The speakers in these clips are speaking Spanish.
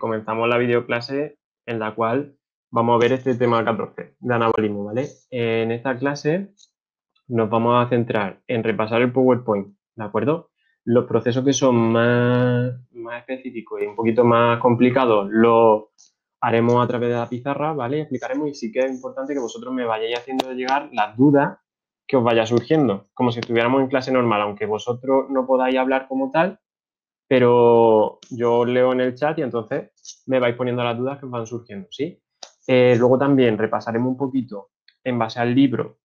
comenzamos la videoclase en la cual vamos a ver este tema 14 de anabolismo, ¿vale? En esta clase nos vamos a centrar en repasar el PowerPoint, ¿de acuerdo? Los procesos que son más específicos y un poquito más complicados los haremos a través de la pizarra, ¿vale? Explicaremos y sí que es importante que vosotros me vayáis haciendo llegar las dudas que os vaya surgiendo, como si estuviéramos en clase normal, aunque vosotros no podáis hablar como tal, pero yo os leo en el chat y entonces me vais poniendo las dudas que os van surgiendo, ¿sí? Luego también repasaremos un poquito en base al libro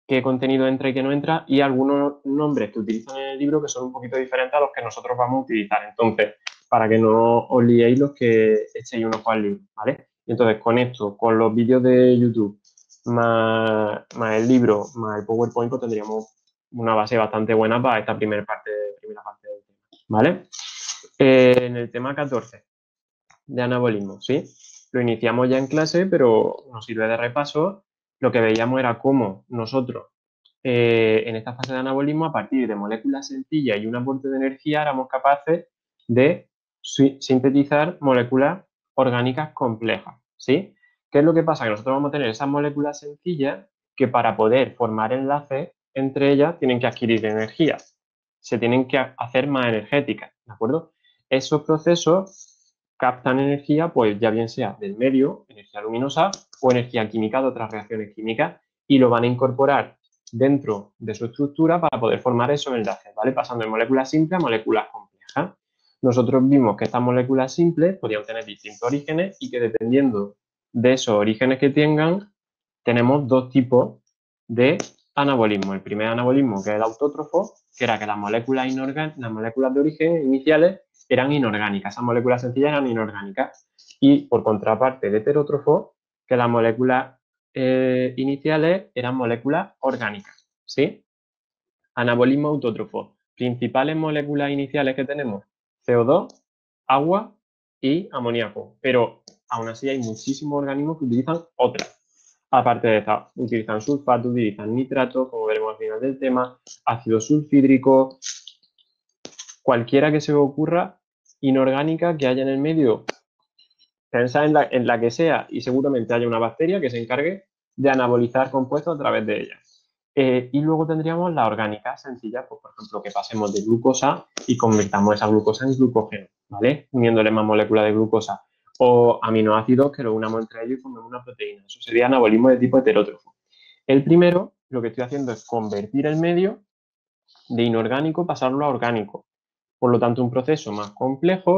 qué contenido entra y qué no entra y algunos nombres que utilizan en el libro que son un poquito diferentes a los que nosotros vamos a utilizar. Entonces, para que no os liéis los que echéis un ojo al libro, ¿vale? Y entonces, con esto, con los vídeos de YouTube, más el libro, más el PowerPoint, pues tendríamos una base bastante buena para esta primera parte del tema, ¿vale? En el tema 14 de anabolismo, ¿sí? Lo iniciamos ya en clase, pero nos sirve de repaso. Lo que veíamos era cómo nosotros, en esta fase de anabolismo, a partir de moléculas sencillas y un aporte de energía, éramos capaces de sintetizar moléculas orgánicas complejas, ¿sí? ¿Qué es lo que pasa? Que nosotros vamos a tener esas moléculas sencillas que para poder formar enlaces entre ellas tienen que adquirir energía, se tienen que hacer más energéticas, ¿de acuerdo? Esos procesos captan energía, pues ya bien sea del medio, energía luminosa, o energía química de otras reacciones químicas, y lo van a incorporar dentro de su estructura para poder formar esos enlaces, ¿vale? Pasando de moléculas simples a moléculas complejas. Nosotros vimos que estas moléculas simples podían tener distintos orígenes y que dependiendo de esos orígenes que tengan, tenemos dos tipos de anabolismo. El primer anabolismo, que es el autótrofo, que era que las moléculas de origen iniciales eran inorgánicas, esas moléculas sencillas eran inorgánicas. Y por contraparte, el heterótrofo, que las moléculas iniciales eran moléculas orgánicas, ¿sí? Anabolismo autótrofo. Principales moléculas iniciales que tenemos: CO2, agua y amoníaco. Pero aún así hay muchísimos organismos que utilizan otras. Aparte de esta, utilizan sulfato, utilizan nitrato, como veremos al final del tema, ácido sulfídrico, cualquiera que se os ocurra inorgánica que haya en el medio. Pensad en la que sea y seguramente haya una bacteria que se encargue de anabolizar compuestos a través de ella. Y luego tendríamos la orgánica sencilla, pues, por ejemplo, que pasemos de glucosa y convirtamos esa glucosa en glucógeno, ¿vale? Uniéndole más moléculas de glucosa. O aminoácidos que lo unamos entre ellos y formemos una proteína. Eso sería anabolismo de tipo heterótrofo. El primero, lo que estoy haciendo es convertir el medio de inorgánico, pasarlo a orgánico. Por lo tanto, un proceso más complejo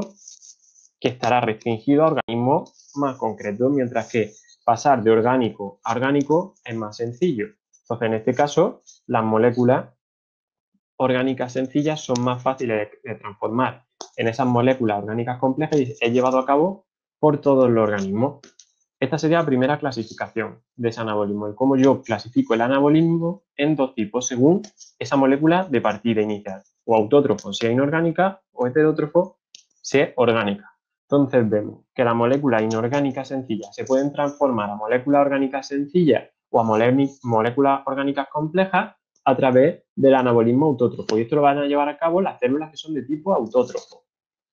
que estará restringido a organismos más concretos, mientras que pasar de orgánico a orgánico es más sencillo. Entonces, en este caso, las moléculas orgánicas sencillas son más fáciles de transformar en esas moléculas orgánicas complejas y es llevado a cabo por todos los organismos. Esta sería la primera clasificación de ese anabolismo, y cómo yo clasifico el anabolismo en dos tipos según esa molécula de partida inicial, o autótrofo sea inorgánica o heterótrofo sea orgánica. Entonces vemos que las moléculas inorgánicas sencillas se pueden transformar a moléculas orgánicas sencillas o a moléculas orgánicas complejas a través del anabolismo autótrofo, y esto lo van a llevar a cabo las células que son de tipo autótrofo,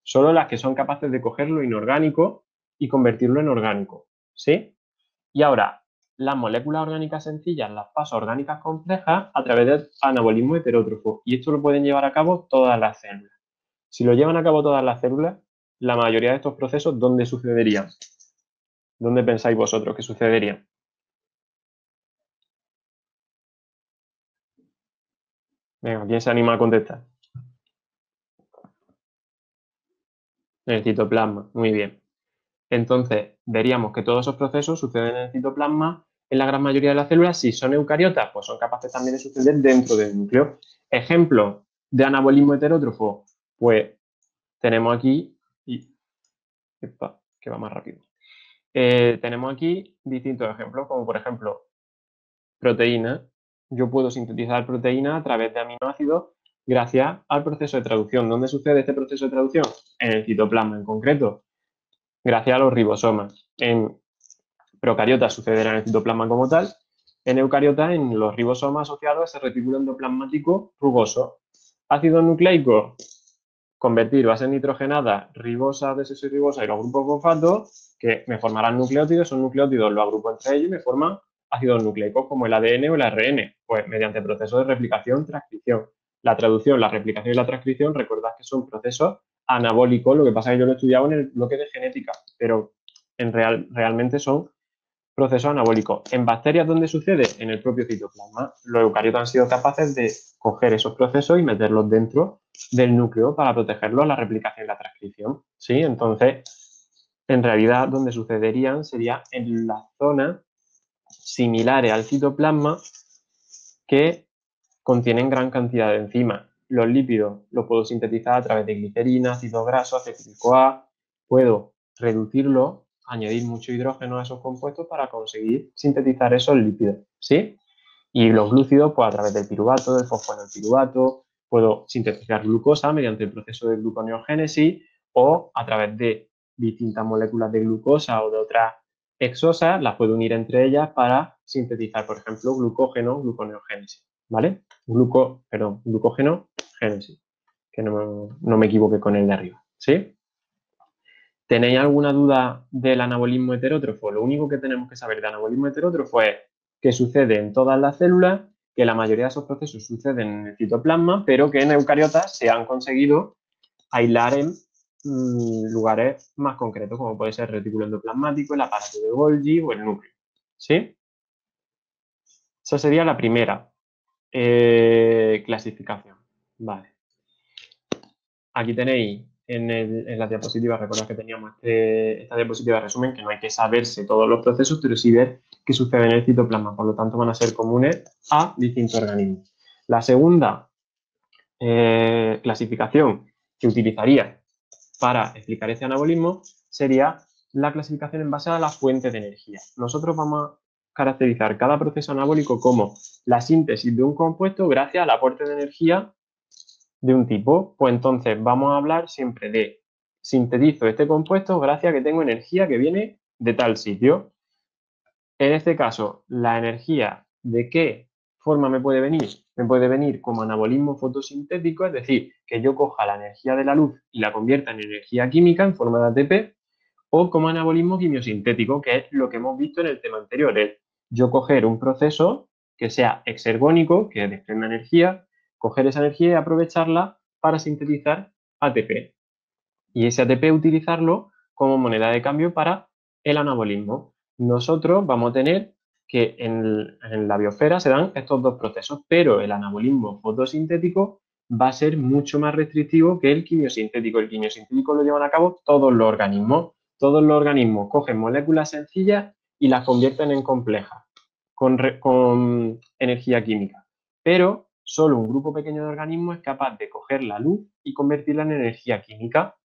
solo las que son capaces de coger lo inorgánico y convertirlo en orgánico, ¿sí? Y ahora, las moléculas orgánicas sencillas las paso a orgánicas complejas a través del anabolismo heterótrofo, y esto lo pueden llevar a cabo todas las células. Si lo llevan a cabo todas las células, la mayoría de estos procesos, ¿dónde sucederían? ¿Dónde pensáis vosotros que sucederían? Venga, ¿quién se anima a contestar? En el citoplasma, muy bien. Entonces, veríamos que todos esos procesos suceden en el citoplasma en la gran mayoría de las células. Si son eucariotas, pues son capaces también de suceder dentro del núcleo. Ejemplo de anabolismo heterótrofo, pues tenemos aquí, que va más rápido. Tenemos aquí distintos ejemplos, como por ejemplo, proteínas. Yo puedo sintetizar proteínas a través de aminoácidos gracias al proceso de traducción. ¿Dónde sucede este proceso de traducción? En el citoplasma en concreto, gracias a los ribosomas. En procariotas sucederá en el citoplasma como tal, en eucariotas en los ribosomas asociados a ese retículo endoplasmático rugoso. Ácido nucleico, convertir bases nitrogenadas, ribosas, desoxirribosas y los grupos fosfato, que me formarán nucleótidos, esos nucleótidos los agrupo entre ellos y me forman ácidos nucleicos como el ADN o el ARN, pues mediante procesos de replicación, transcripción. La traducción, la replicación y la transcripción, recordad que son procesos anabólicos, lo que pasa es que yo lo he estudiado en el bloque de genética, pero realmente son procesos anabólicos. En bacterias, ¿dónde sucede? En el propio citoplasma. Los eucariotas han sido capaces de coger esos procesos y meterlos dentro del núcleo para protegerlos la replicación y la transcripción. ¿Sí? Entonces, en realidad, donde sucederían sería en las zonas similares al citoplasma que contienen gran cantidad de enzimas. Los lípidos los puedo sintetizar a través de glicerina, ácidos grasos, acetil-CoA. Puedo reducirlo, añadir mucho hidrógeno a esos compuestos para conseguir sintetizar esos lípidos, ¿sí? Y los glúcidos, pues a través del piruvato, del fosforopiruvato, puedo sintetizar glucosa mediante el proceso de gluconeogénesis o a través de distintas moléculas de glucosa o de otras exosas, las puedo unir entre ellas para sintetizar, por ejemplo, glucógeno, gluconeogénesis, ¿vale? Glucógeno, génesis, que no me equivoque con el de arriba, ¿sí? ¿Tenéis alguna duda del anabolismo heterótrofo? Lo único que tenemos que saber de anabolismo heterótrofo es que sucede en todas las células, que la mayoría de esos procesos suceden en el citoplasma, pero que en eucariotas se han conseguido aislar en lugares más concretos, como puede ser el retículo endoplasmático, el aparato de Golgi o el núcleo, ¿sí? Esa sería la primera clasificación. Vale. Aquí tenéis en la diapositiva, recordad que teníamos esta diapositiva de resumen, que no hay que saberse todos los procesos, pero sí ver qué sucede en el citoplasma, por lo tanto van a ser comunes a distintos organismos. La segunda clasificación que utilizaría para explicar este anabolismo sería la clasificación en base a la fuente de energía. Nosotros vamos a caracterizar cada proceso anabólico como la síntesis de un compuesto gracias al aporte de energía de un tipo. Pues entonces vamos a hablar siempre de sintetizo este compuesto gracias a que tengo energía que viene de tal sitio. En este caso, la energía, ¿de qué forma me puede venir? Me puede venir como anabolismo fotosintético, es decir, que yo coja la energía de la luz y la convierta en energía química en forma de ATP, o como anabolismo quimiosintético, que es lo que hemos visto en el tema anterior, es yo coger un proceso que sea exergónico, que desprenda energía, coger esa energía y aprovecharla para sintetizar ATP. Y ese ATP utilizarlo como moneda de cambio para el anabolismo. Nosotros vamos a tener que en la biosfera se dan estos dos procesos, pero el anabolismo fotosintético va a ser mucho más restrictivo que el quimiosintético. El quimiosintético lo llevan a cabo todos los organismos. Todos los organismos cogen moléculas sencillas y las convierten en complejas con energía química. Pero solo un grupo pequeño de organismos es capaz de coger la luz y convertirla en energía química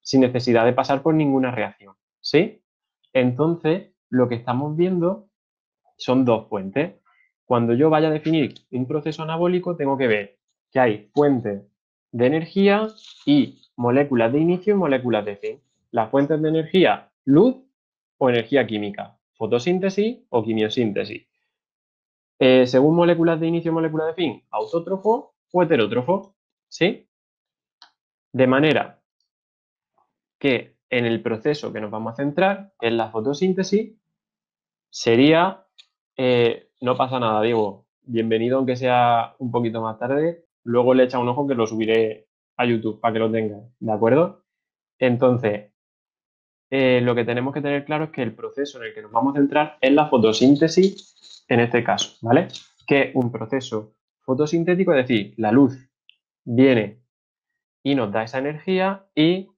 sin necesidad de pasar por ninguna reacción, ¿sí? Entonces, lo que estamos viendo son dos fuentes. Cuando yo vaya a definir un proceso anabólico, tengo que ver que hay fuentes de energía y moléculas de inicio y moléculas de fin. Las fuentes de energía, luz o energía química, fotosíntesis o quimiosíntesis. Según moléculas de inicio y moléculas de fin, autótrofo o heterótrofo, ¿sí? De manera que en el proceso que nos vamos a centrar, que es la fotosíntesis, sería, no pasa nada, Diego, bienvenido aunque sea un poquito más tarde, luego le echa un ojo que lo subiré a YouTube para que lo tengas, ¿de acuerdo? Entonces, lo que tenemos que tener claro es que el proceso en el que nos vamos a centrar es la fotosíntesis en este caso, ¿vale? Que es un proceso fotosintético, es decir, la luz viene y nos da esa energía y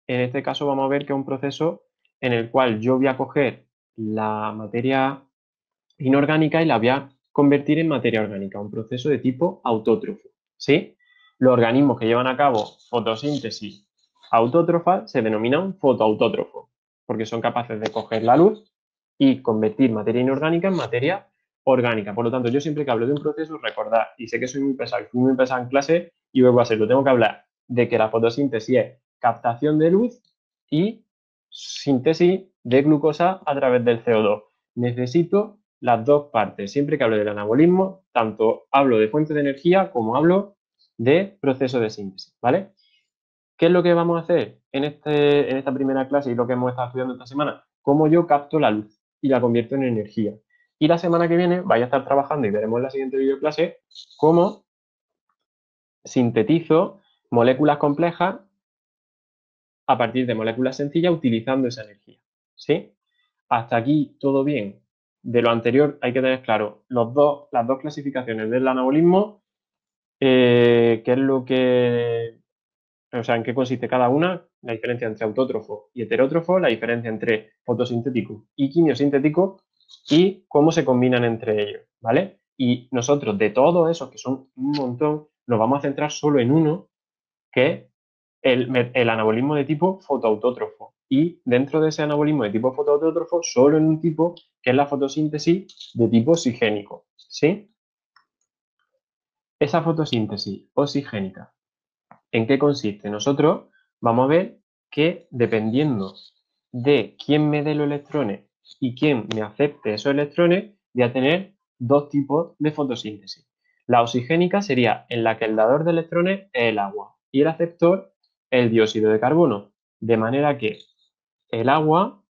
en este caso vamos a ver que es un proceso en el cual yo voy a coger la materia inorgánica y la voy a convertir en materia orgánica, un proceso de tipo autótrofo, ¿sí? Los organismos que llevan a cabo fotosíntesis autótrofa se denominan fotoautótrofos, porque son capaces de coger la luz y convertir materia inorgánica en materia orgánica. Por lo tanto, yo siempre que hablo de un proceso, recordad, y sé que soy muy pesado, fui muy pesado en clase y vuelvo a serlo, tengo que hablar de que la fotosíntesis es captación de luz y síntesis de glucosa a través del CO2. Necesito las dos partes. Siempre que hablo del anabolismo, tanto hablo de fuente de energía como hablo de proceso de síntesis, ¿vale? ¿Qué es lo que vamos a hacer en esta primera clase y lo que hemos estado estudiando esta semana? Cómo yo capto la luz y la convierto en energía. Y la semana que viene vais a estar trabajando y veremos en la siguiente videoclase cómo sintetizo moléculas complejas a partir de moléculas sencillas utilizando esa energía. ¿Sí? Hasta aquí todo bien. De lo anterior hay que tener claro las dos clasificaciones del anabolismo, qué es lo que, o sea, en qué consiste cada una, la diferencia entre autótrofo y heterótrofo, la diferencia entre fotosintético y quimiosintético y cómo se combinan entre ellos, ¿vale? Y nosotros de todos esos, que son un montón, nos vamos a centrar solo en uno, que es el anabolismo de tipo fotoautótrofo. Y dentro de ese anabolismo de tipo fotoautótrofo, solo en un tipo, que es la fotosíntesis de tipo oxigénico, ¿sí? Esa fotosíntesis oxigénica, ¿en qué consiste? Nosotros vamos a ver que dependiendo de quién me dé los electrones y quién me acepte esos electrones, voy a tener dos tipos de fotosíntesis. La oxigénica sería en la que el dador de electrones es el agua y el aceptor el dióxido de carbono. De manera que el agua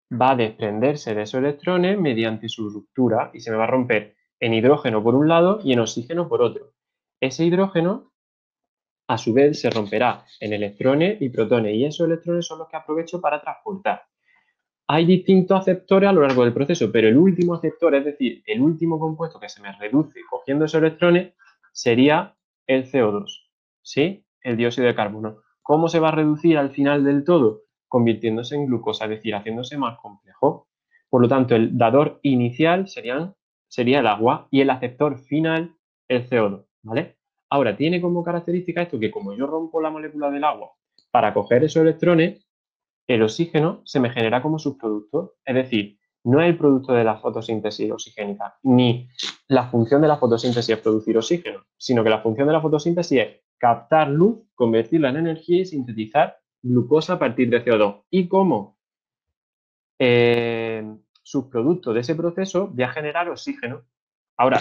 va a desprenderse de esos electrones mediante su ruptura y se me va a romper en hidrógeno por un lado y en oxígeno por otro. Ese hidrógeno a su vez se romperá en electrones y protones y esos electrones son los que aprovecho para transportar. Hay distintos aceptores a lo largo del proceso, pero el último aceptor, es decir, el último compuesto que se me reduce cogiendo esos electrones, sería el CO2, ¿sí? El dióxido de carbono. ¿Cómo se va a reducir al final del todo? Convirtiéndose en glucosa, es decir, haciéndose más complejo. Por lo tanto, el dador inicial sería el agua y el aceptor final el CO2, ¿vale? Ahora, tiene como característica esto que como yo rompo la molécula del agua para coger esos electrones, el oxígeno se me genera como subproducto, es decir, no es el producto de la fotosíntesis oxigénica, ni la función de la fotosíntesis es producir oxígeno, sino que la función de la fotosíntesis es captar luz, convertirla en energía y sintetizar glucosa a partir de CO2. Y como subproducto de ese proceso voy a generar oxígeno. Ahora,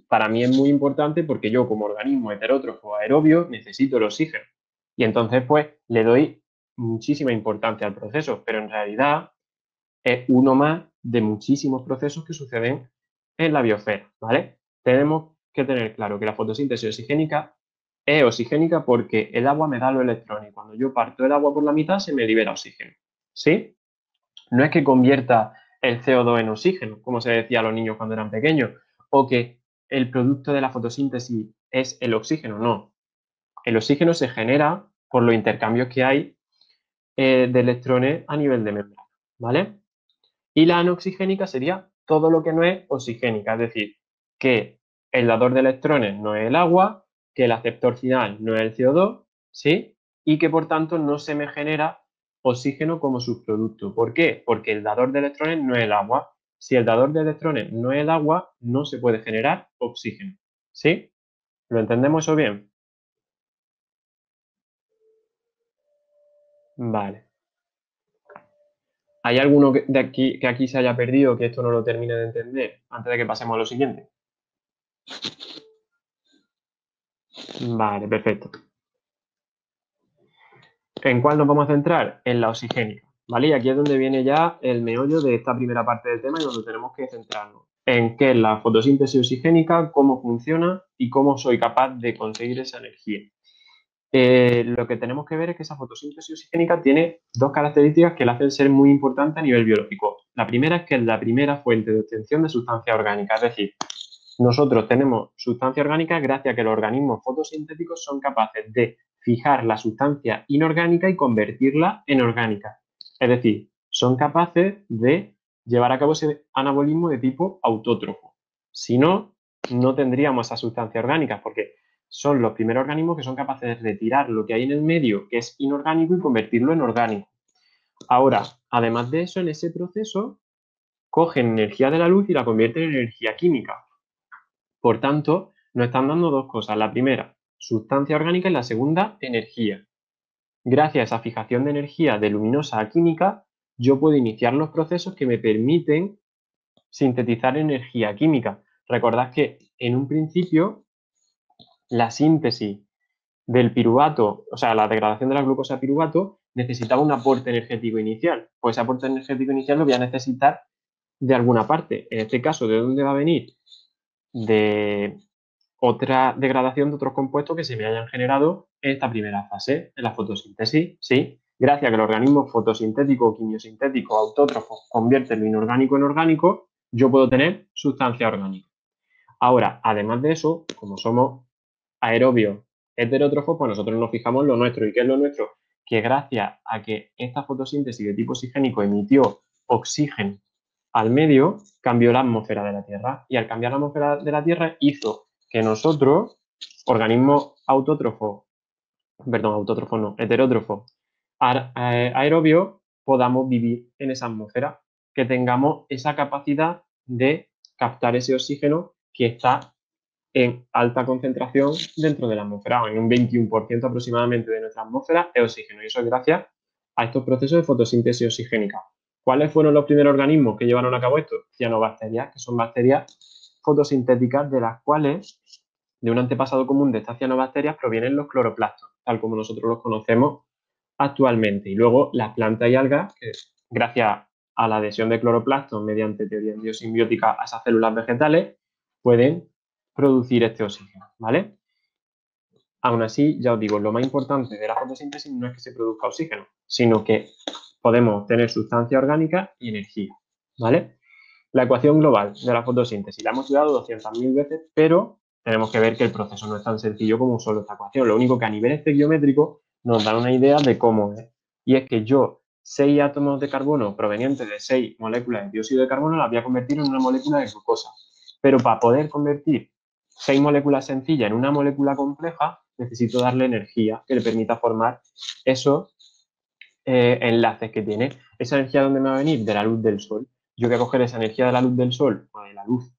para mí es muy importante porque yo como organismo heterótrofo aerobio necesito el oxígeno. Y entonces pues le doy muchísima importancia al proceso, pero en realidad es uno más de muchísimos procesos que suceden en la biosfera, ¿vale? Tenemos que tener claro que la fotosíntesis oxigénica es oxigénica porque el agua me da los electrones y cuando yo parto el agua por la mitad se me libera oxígeno, ¿sí? No es que convierta el CO2 en oxígeno, como se decía a los niños cuando eran pequeños, o que el producto de la fotosíntesis es el oxígeno, no. El oxígeno se genera por los intercambios que hay de electrones a nivel de membrana, ¿vale? Y la anoxigénica sería todo lo que no es oxigénica, es decir, que el dador de electrones no es el agua, que el aceptor final no es el CO2, ¿sí? Y que por tanto no se me genera oxígeno como subproducto. ¿Por qué? Porque el dador de electrones no es el agua. Si el dador de electrones no es el agua, no se puede generar oxígeno, ¿sí? ¿Lo entendemos eso bien? Vale. ¿Hay alguno de aquí, que aquí se haya perdido, que esto no lo termine de entender antes de que pasemos a lo siguiente? Vale, perfecto. ¿En cuál nos vamos a centrar? En la oxigénica, ¿vale? Y aquí es donde viene ya el meollo de esta primera parte del tema y donde tenemos que centrarnos en qué es la fotosíntesis oxigénica, cómo funciona y cómo soy capaz de conseguir esa energía. Lo que tenemos que ver es que esa fotosíntesis oxigénica tiene dos características que la hacen ser muy importante a nivel biológico. La primera es que es la primera fuente de obtención de sustancias orgánicas, es decir, nosotros tenemos sustancia orgánica gracias a que los organismos fotosintéticos son capaces de fijar la sustancia inorgánica y convertirla en orgánica. Es decir, son capaces de llevar a cabo ese anabolismo de tipo autótrofo. Si no, no tendríamos esas sustancias orgánicas porque son los primeros organismos que son capaces de retirar lo que hay en el medio que es inorgánico y convertirlo en orgánico. Ahora, además de eso, en ese proceso cogen energía de la luz y la convierten en energía química. Por tanto, nos están dando dos cosas. La primera, sustancia orgánica y la segunda, energía. Gracias a esa fijación de energía de luminosa a química, yo puedo iniciar los procesos que me permiten sintetizar energía química. Recordad que en un principio la síntesis del piruvato, o sea, la degradación de la glucosa a piruvato, necesitaba un aporte energético inicial. Pues ese aporte energético inicial lo voy a necesitar de alguna parte. En este caso, ¿de dónde va a venir? De otra degradación de otros compuestos que se me hayan generado en esta primera fase, en la fotosíntesis, ¿sí? Gracias a que el organismo fotosintético o quimiosintético autótrofo convierte lo inorgánico en orgánico, yo puedo tener sustancia orgánica. Ahora, además de eso, como somos aerobios heterótrofos, pues nosotros nos fijamos en lo nuestro. ¿Y qué es lo nuestro? Que gracias a que esta fotosíntesis de tipo oxigénico emitió oxígeno al medio, cambió la atmósfera de la Tierra. Y al cambiar la atmósfera de la Tierra hizo que nosotros, organismos autótrofos, perdón, autótrofos no, heterótrofos, aerobios, podamos vivir en esa atmósfera, que tengamos esa capacidad de captar ese oxígeno que está en alta concentración dentro de la atmósfera, en un 21% aproximadamente de nuestra atmósfera es oxígeno, y eso es gracias a estos procesos de fotosíntesis oxigénica. ¿Cuáles fueron los primeros organismos que llevaron a cabo esto? Cianobacterias, que son bacterias fotosintéticas de las cuales, de un antepasado común de estas cianobacterias, provienen los cloroplastos, tal como nosotros los conocemos actualmente. Y luego las plantas y algas, que gracias a la adhesión de cloroplastos mediante teoría biosimbiótica a esas células vegetales, pueden producir este oxígeno, ¿vale? Aún así, ya os digo, lo más importante de la fotosíntesis no es que se produzca oxígeno, sino que podemos obtener sustancia orgánica y energía, ¿vale? La ecuación global de la fotosíntesis la hemos estudiado 200.000 veces, pero tenemos que ver que el proceso no es tan sencillo como solo esta ecuación. Lo único que a nivel estequiométrico nos da una idea de cómo es. Y es que yo 6 átomos de carbono provenientes de 6 moléculas de dióxido de carbono las voy a convertir en una molécula de glucosa. Pero para poder convertir 6 moléculas sencillas en una molécula compleja, necesito darle energía que le permita formar esos enlaces que tiene. ¿Esa energía dónde me va a venir? De la luz del sol. Yo voy a coger esa energía de la luz del sol o de la luz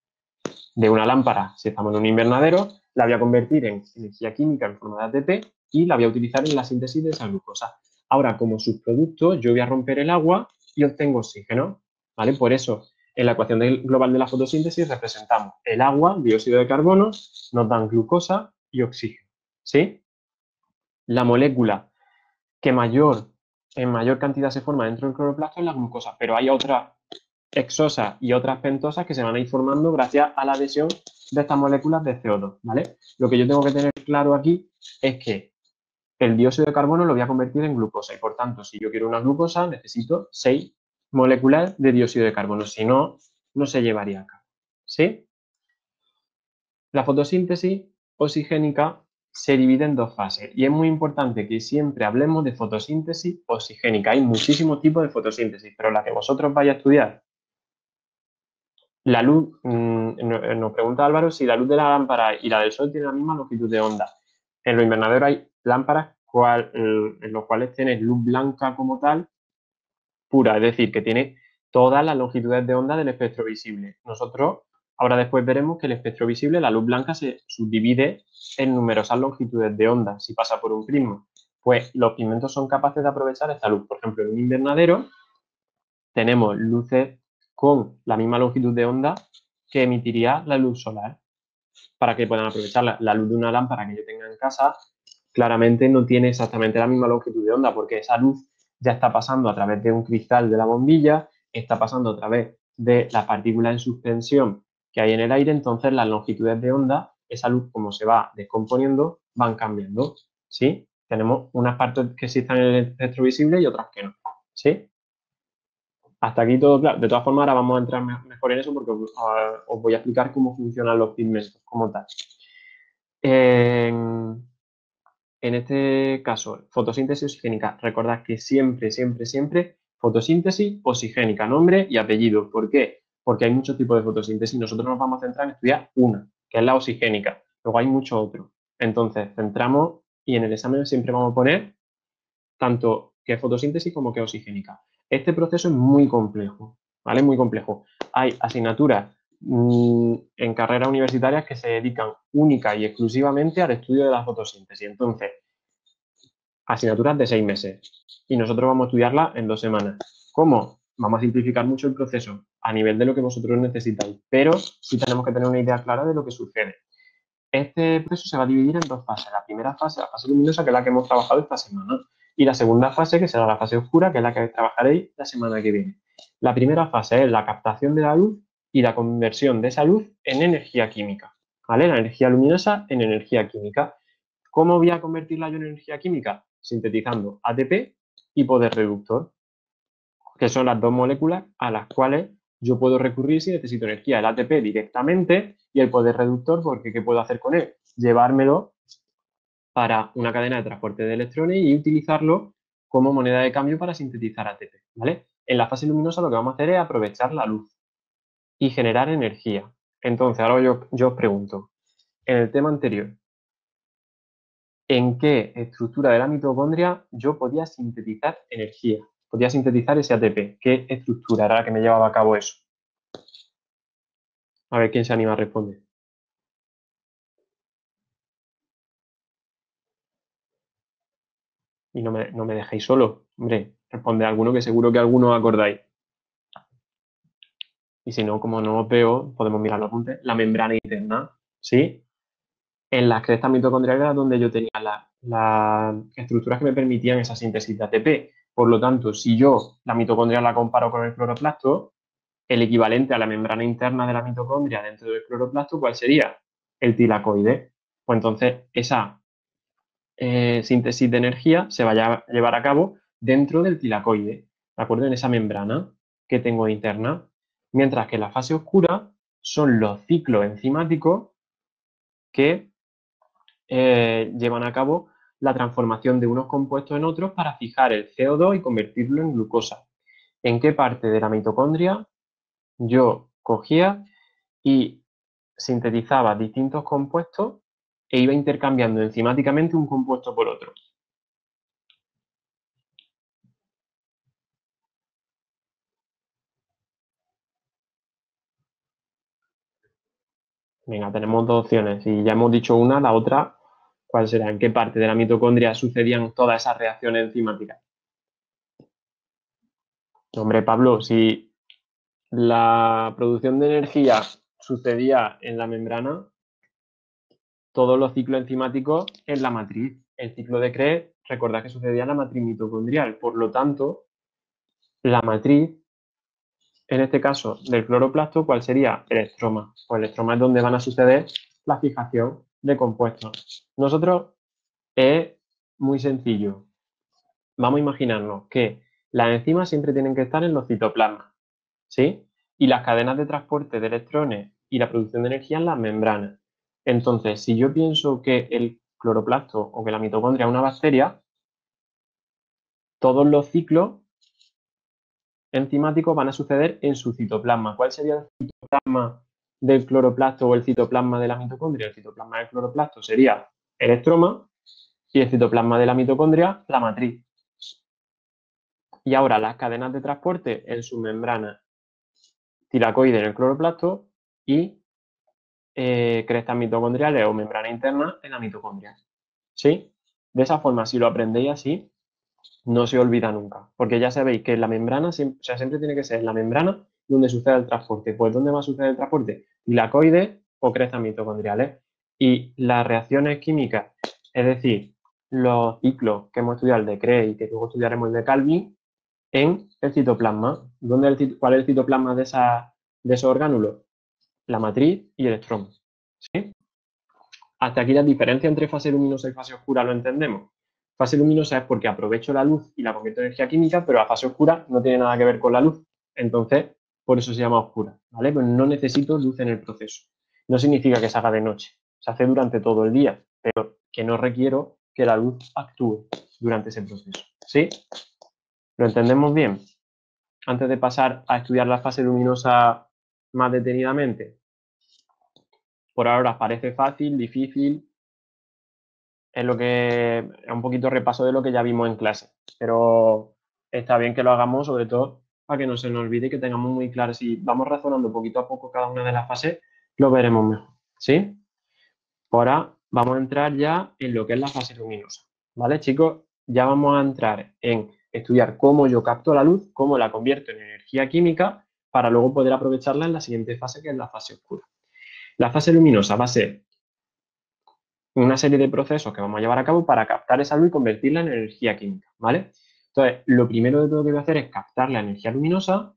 de una lámpara, si estamos en un invernadero, la voy a convertir en energía química en forma de ATP y la voy a utilizar en la síntesis de esa glucosa. Ahora, como subproducto, yo voy a romper el agua y obtengo oxígeno, ¿vale? Por eso, en la ecuación global de la fotosíntesis representamos el agua, dióxido de carbono, nos dan glucosa y oxígeno, ¿sí? La molécula que en mayor cantidad se forma dentro del cloroplasto es la glucosa, pero hay otras hexosas y otras pentosas que se van a ir formando gracias a la adhesión de estas moléculas de CO2, ¿vale? Lo que yo tengo que tener claro aquí es que el dióxido de carbono lo voy a convertir en glucosa y, por tanto, si yo quiero una glucosa, necesito 6 moléculas de dióxido de carbono, si no, no se llevaría a cabo, ¿sí? La fotosíntesis oxigénica se divide en dos fases y es muy importante que siempre hablemos de fotosíntesis oxigénica. Hay muchísimos tipos de fotosíntesis, pero la que vosotros vais a estudiar, la luz, nos pregunta Álvaro si la luz de la lámpara y la del sol tienen la misma longitud de onda. En los invernaderos hay lámparas en los cuales tienes luz blanca como tal, pura, es decir, que tiene todas las longitudes de onda del espectro visible. Nosotros ahora después veremos que el espectro visible, la luz blanca, se subdivide en numerosas longitudes de onda si pasa por un prisma. Pues los pigmentos son capaces de aprovechar esta luz. Por ejemplo, en un invernadero tenemos luces con la misma longitud de onda que emitiría la luz solar para que puedan aprovechar la luz de una lámpara que yo tenga en casa. Claramente no tiene exactamente la misma longitud de onda porque esa luz ya está pasando a través de un cristal de la bombilla, está pasando a través de las partículas en suspensión que hay en el aire, entonces las longitudes de onda, esa luz como se va descomponiendo, van cambiando, ¿sí? Tenemos unas partes que sí están en el espectro visible y otras que no, ¿sí? Hasta aquí todo claro. De todas formas, ahora vamos a entrar mejor en eso porque os voy a explicar cómo funcionan los pigmentos como tal. En este caso, fotosíntesis oxigénica. Recordad que siempre, siempre, siempre fotosíntesis oxigénica, nombre y apellido. ¿Por qué? Porque hay muchos tipos de fotosíntesis. Nosotros nos vamos a centrar en estudiar una, que es la oxigénica. Luego hay muchos otros. Entonces, centramos y en el examen siempre vamos a poner tanto que es fotosíntesis como que es oxigénica. Este proceso es muy complejo, ¿vale? Muy complejo. Hay asignaturas en carreras universitarias que se dedican única y exclusivamente al estudio de la fotosíntesis. Entonces, asignaturas de 6 meses y nosotros vamos a estudiarla en 2 semanas. ¿Cómo? Vamos a simplificar mucho el proceso a nivel de lo que vosotros necesitáis, pero sí tenemos que tener una idea clara de lo que sucede. Este proceso se va a dividir en dos fases. La primera fase, la fase luminosa, que es la que hemos trabajado esta semana. Y la segunda fase, que será la fase oscura, que es la que trabajaréis la semana que viene. La primera fase es la captación de la luz y la conversión de esa luz en energía química. ¿Vale? La energía luminosa en energía química. ¿Cómo voy a convertirla yo en energía química? Sintetizando ATP y poder reductor, que son las dos moléculas a las cuales yo puedo recurrir si necesito energía. El ATP directamente y el poder reductor, porque ¿qué puedo hacer con él? Llevármelo para una cadena de transporte de electrones y utilizarlo como moneda de cambio para sintetizar ATP, ¿vale? En la fase luminosa lo que vamos a hacer es aprovechar la luz y generar energía. Entonces, ahora yo os pregunto, en el tema anterior, ¿en qué estructura de la mitocondria yo podía sintetizar energía? Podía sintetizar ese ATP. ¿Qué estructura era la que me llevaba a cabo eso? A ver quién se anima a responder. Y no me dejéis solo. Hombre, responded alguno, que seguro que alguno acordáis. Y si no, como no os veo, podemos mirarlo juntos. La membrana interna, ¿sí? En las crestas mitocondriales era donde yo tenía las estructuras que me permitían esa síntesis de ATP. Por lo tanto, si yo la mitocondria la comparo con el cloroplasto, el equivalente a la membrana interna de la mitocondria dentro del cloroplasto, ¿cuál sería? El tilacoide. Pues entonces, esa síntesis de energía se va a llevar a cabo dentro del tilacoide, ¿de acuerdo? En esa membrana que tengo interna. Mientras que la fase oscura son los ciclos enzimáticos que llevan a cabo la transformación de unos compuestos en otros para fijar el CO2 y convertirlo en glucosa. ¿En qué parte de la mitocondria yo cogía y sintetizaba distintos compuestos e iba intercambiando enzimáticamente un compuesto por otro? Venga, tenemos dos opciones. Si ya hemos dicho una, la otra, ¿cuál será? ¿En qué parte de la mitocondria sucedían todas esas reacciones enzimáticas? Hombre, Pablo, si la producción de energía sucedía en la membrana, todos los ciclos enzimáticos en la matriz. El ciclo de Krebs, recordad que sucedía en la matriz mitocondrial. Por lo tanto, la matriz, en este caso del cloroplasto, ¿cuál sería? El estroma. Pues el estroma es donde van a suceder la fijación de compuestos. Nosotros es muy sencillo. Vamos a imaginarnos que las enzimas siempre tienen que estar en los citoplasmas, ¿sí? Y las cadenas de transporte de electrones y la producción de energía en las membranas. Entonces, si yo pienso que el cloroplasto o que la mitocondria es una bacteria, todos los ciclos enzimáticos van a suceder en su citoplasma. ¿Cuál sería el citoplasma del cloroplasto o el citoplasma de la mitocondria? El citoplasma del cloroplasto sería el estroma y el citoplasma de la mitocondria, la matriz. Y ahora las cadenas de transporte en su membrana tilacoide en el cloroplasto y crestas mitocondriales o membrana interna en la mitocondria. ¿Sí? De esa forma, si lo aprendéis así, no se olvida nunca. Porque ya sabéis que en la membrana, o sea, siempre tiene que ser en la membrana donde sucede el transporte. Pues ¿dónde va a suceder el transporte? Tilacoides o crestas mitocondriales. Y las reacciones químicas, es decir, los ciclos que hemos estudiado, el de Krebs y que luego estudiaremos el de Calvin, en el citoplasma. ¿Cuál es el citoplasma de esos orgánulos? La matriz y el estroma. ¿Sí? Hasta aquí la diferencia entre fase luminosa y fase oscura lo entendemos. Fase luminosa es porque aprovecho la luz y la convierto en energía química, pero la fase oscura no tiene nada que ver con la luz. Entonces, por eso se llama oscura, ¿vale? Pues no necesito luz en el proceso. No significa que se haga de noche. Se hace durante todo el día, pero que no requiero que la luz actúe durante ese proceso. ¿Sí? ¿Lo entendemos bien? Antes de pasar a estudiar la fase luminosa más detenidamente. Por ahora parece fácil, difícil, es lo que es un poquito repaso de lo que ya vimos en clase, pero está bien que lo hagamos sobre todo para que no se nos olvide y que tengamos muy claro, si vamos razonando poquito a poco cada una de las fases, lo veremos mejor, ¿sí? Ahora vamos a entrar ya en lo que es la fase luminosa, ¿vale, chicos? Ya vamos a entrar en estudiar cómo yo capto la luz, cómo la convierto en energía química, para luego poder aprovecharla en la siguiente fase, que es la fase oscura. La fase luminosa va a ser una serie de procesos que vamos a llevar a cabo para captar esa luz y convertirla en energía química, ¿vale? Entonces, lo primero de todo que voy a hacer es captar la energía luminosa,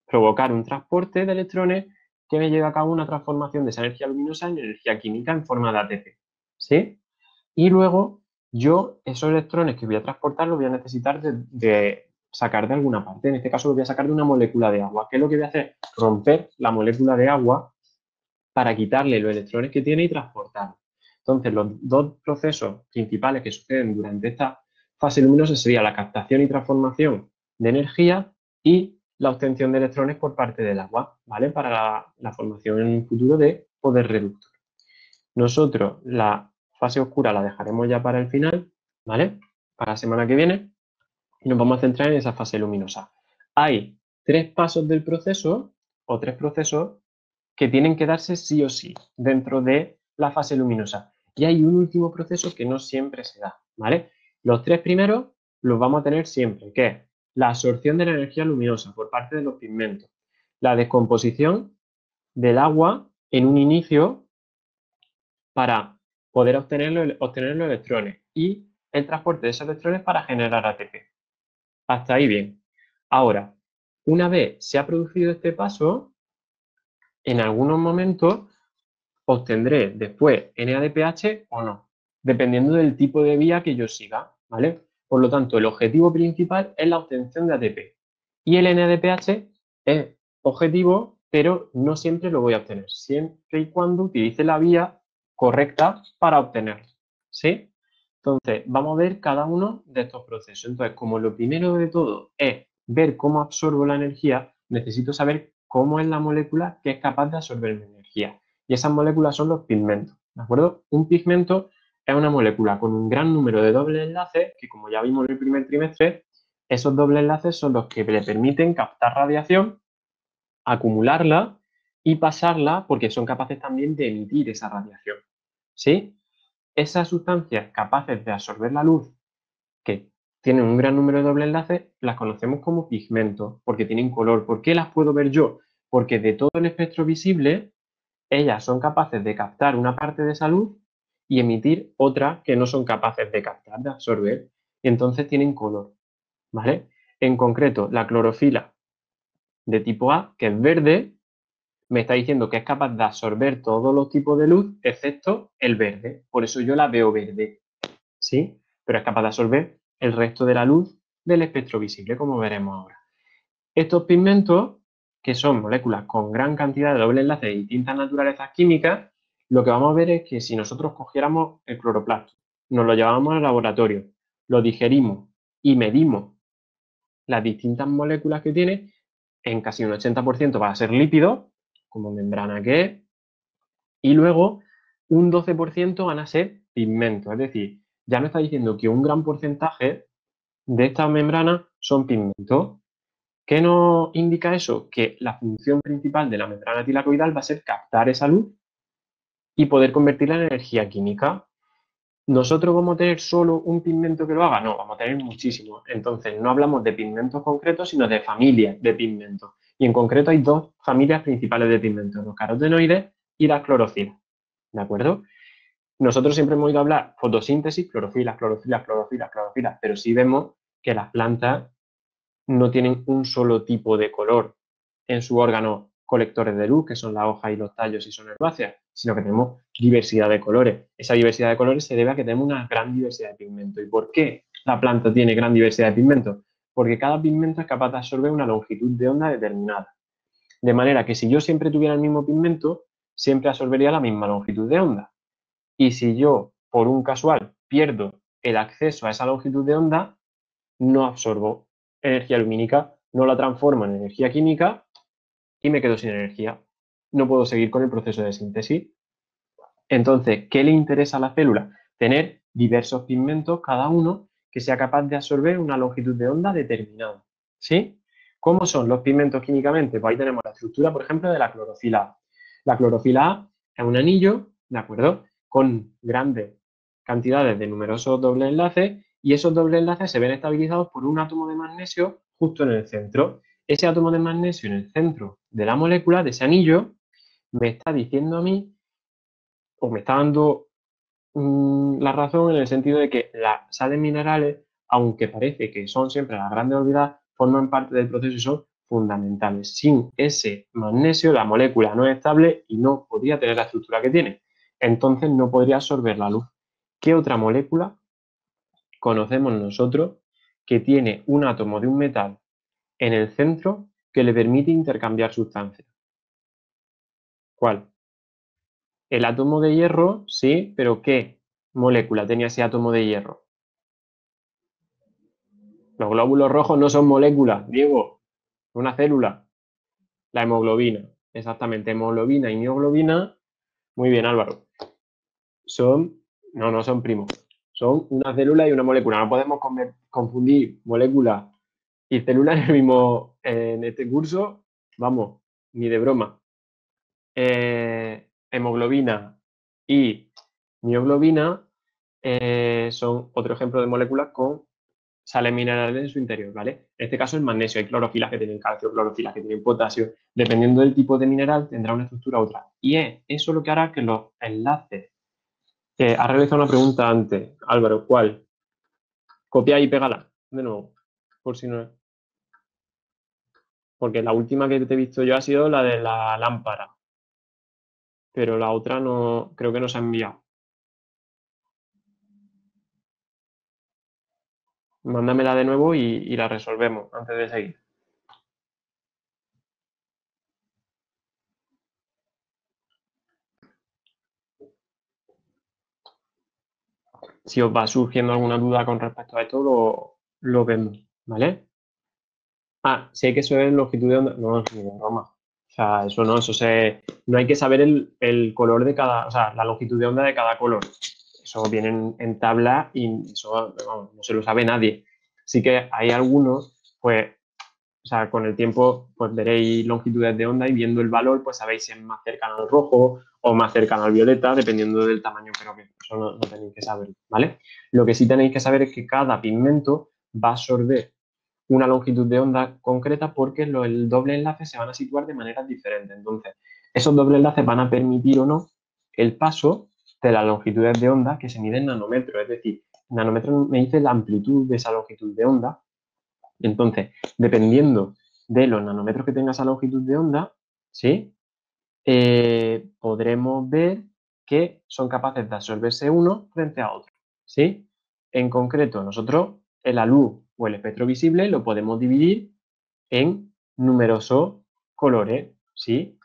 provocar un transporte de electrones que me lleve a cabo una transformación de esa energía luminosa en energía química en forma de ATP, ¿sí? Y luego yo esos electrones que voy a transportar los voy a necesitar de sacar de alguna parte. En este caso los voy a sacar de una molécula de agua. ¿Qué es lo que voy a hacer? Romper la molécula de agua para quitarle los electrones que tiene y transportarlos. Entonces, los dos procesos principales que suceden durante esta fase luminosa sería la captación y transformación de energía y la obtención de electrones por parte del agua, ¿vale? Para la formación en un futuro de poder reductor. Nosotros la fase oscura la dejaremos ya para el final, ¿vale? Para la semana que viene y nos vamos a centrar en esa fase luminosa. Hay tres pasos del proceso o tres procesos que tienen que darse sí o sí dentro de la fase luminosa. Y hay un último proceso que no siempre se da, ¿vale? Los tres primeros los vamos a tener siempre, que es la absorción de la energía luminosa por parte de los pigmentos, la descomposición del agua en un inicio para poder obtener los electrones y el transporte de esos electrones para generar ATP. Hasta ahí bien. Ahora, una vez se ha producido este paso, en algunos momentos obtendré después NADPH o no, dependiendo del tipo de vía que yo siga, ¿vale? Por lo tanto, el objetivo principal es la obtención de ATP. Y el NADPH es objetivo, pero no siempre lo voy a obtener, siempre y cuando utilice la vía correcta para obtenerlo, ¿sí? Entonces, vamos a ver cada uno de estos procesos. Entonces, como lo primero de todo es ver cómo absorbo la energía, necesito saber cómo es la molécula que es capaz de absorber mi energía. Y esas moléculas son los pigmentos, ¿de acuerdo? Un pigmento es una molécula con un gran número de dobles enlaces, que como ya vimos en el primer trimestre, esos dobles enlaces son los que le permiten captar radiación, acumularla y pasarla, porque son capaces también de emitir esa radiación, ¿sí? Esas sustancias capaces de absorber la luz, que tienen un gran número de dobles enlaces, las conocemos como pigmentos, porque tienen color. ¿Por qué las puedo ver yo? Porque de todo el espectro visible, ellas son capaces de captar una parte de esa luz y emitir otra que no son capaces de captar, de absorber, y entonces tienen color, ¿vale? En concreto, la clorofila de tipo A, que es verde, me está diciendo que es capaz de absorber todos los tipos de luz, excepto el verde. Por eso yo la veo verde, ¿sí? Pero es capaz de absorber el resto de la luz del espectro visible, como veremos ahora. Estos pigmentos, que son moléculas con gran cantidad de doble enlace de distintas naturalezas químicas, lo que vamos a ver es que si nosotros cogiéramos el cloroplasto, nos lo llevamos al laboratorio, lo digerimos y medimos las distintas moléculas que tiene, en casi un 80% va a ser lípido, como membrana que es, y luego un 12% van a ser pigmentos. Es decir, ya nos está diciendo que un gran porcentaje de estas membranas son pigmentos. ¿Qué nos indica eso? Que la función principal de la membrana tilacoidal va a ser captar esa luz y poder convertirla en energía química. ¿Nosotros vamos a tener solo un pigmento que lo haga? No, vamos a tener muchísimos. Entonces, no hablamos de pigmentos concretos, sino de familias de pigmentos. Y en concreto hay dos familias principales de pigmentos, los carotenoides y las clorofilas. ¿De acuerdo? Nosotros siempre hemos oído hablar fotosíntesis, clorofilas, clorofilas, clorofilas, clorofilas, pero sí vemos que las plantas no tienen un solo tipo de color en sus órganos colectores de luz, que son las hojas y los tallos y son herbáceas, sino que tenemos diversidad de colores. Esa diversidad de colores se debe a que tenemos una gran diversidad de pigmentos. ¿Y por qué la planta tiene gran diversidad de pigmentos? Porque cada pigmento es capaz de absorber una longitud de onda determinada. De manera que si yo siempre tuviera el mismo pigmento, siempre absorbería la misma longitud de onda. Y si yo, por un casual, pierdo el acceso a esa longitud de onda, no absorbo energía lumínica, no la transformo en energía química y me quedo sin energía. No puedo seguir con el proceso de síntesis. Entonces, ¿qué le interesa a la célula? Tener diversos pigmentos, cada uno, que sea capaz de absorber una longitud de onda determinada. ¿Sí? ¿Cómo son los pigmentos químicamente? Pues ahí tenemos la estructura, por ejemplo, de la clorofila A. La clorofila A es un anillo, ¿de acuerdo? Con grandes cantidades de numerosos dobles enlaces y esos dobles enlaces se ven estabilizados por un átomo de magnesio justo en el centro. Ese átomo de magnesio en el centro de la molécula, de ese anillo, me está diciendo a mí, o me está dando la razón en el sentido de que las sales minerales, aunque parece que son siempre las grandes olvidadas, forman parte del proceso y son fundamentales. Sin ese magnesio, la molécula no es estable y no podría tener la estructura que tiene. Entonces no podría absorber la luz. ¿Qué otra molécula conocemos nosotros que tiene un átomo de un metal en el centro que le permite intercambiar sustancias? ¿Cuál? El átomo de hierro, sí, pero ¿qué molécula tenía ese átomo de hierro? Los glóbulos rojos no son moléculas, Diego, es una célula. La hemoglobina, exactamente, hemoglobina y mioglobina, muy bien, Álvaro. No son primos, son una célula y una molécula. No podemos confundir molécula y célula en este curso, vamos, ni de broma. Hemoglobina y mioglobina son otro ejemplo de moléculas con sales minerales en su interior, ¿vale? En este caso el magnesio, hay clorofilas que tienen calcio, clorofilas que tienen potasio. Dependiendo del tipo de mineral tendrá una estructura u otra. Y es eso lo que hará que los enlaces... has realizado una pregunta antes, Álvaro, ¿cuál? Copia y pégala, de nuevo, por si no es. Porque la última que te he visto yo ha sido la de la lámpara, pero la otra no, creo que no se ha enviado. Mándamela de nuevo y la resolvemos antes de seguir. Si os va surgiendo alguna duda con respecto a esto, lo vemos, ¿vale? Ah, si hay que saber longitud de onda. No, ni de broma. O sea, eso no, no hay que saber el color de cada, o sea, la longitud de onda de cada color. Eso viene en tabla y eso no se lo sabe nadie. Sí que hay algunos, pues, o sea, con el tiempo, pues veréis longitudes de onda y viendo el valor, pues sabéis si es más cercano al rojo o más cercano al violeta, dependiendo del tamaño, pero que eso no tenéis que saber, ¿vale? Lo que sí tenéis que saber es que cada pigmento va a absorber una longitud de onda concreta porque el doble enlace se van a situar de maneras diferentes. Entonces, esos dobles enlaces van a permitir o no el paso de las longitudes de onda que se miden en nanómetros. Es decir, nanómetros me dice la amplitud de esa longitud de onda. Entonces, dependiendo de los nanómetros que tenga esa longitud de onda, ¿sí? Podremos ver que son capaces de absorberse uno frente a otro, ¿sí? En concreto, nosotros la luz o el espectro visible lo podemos dividir en numerosos colores, ¿sí?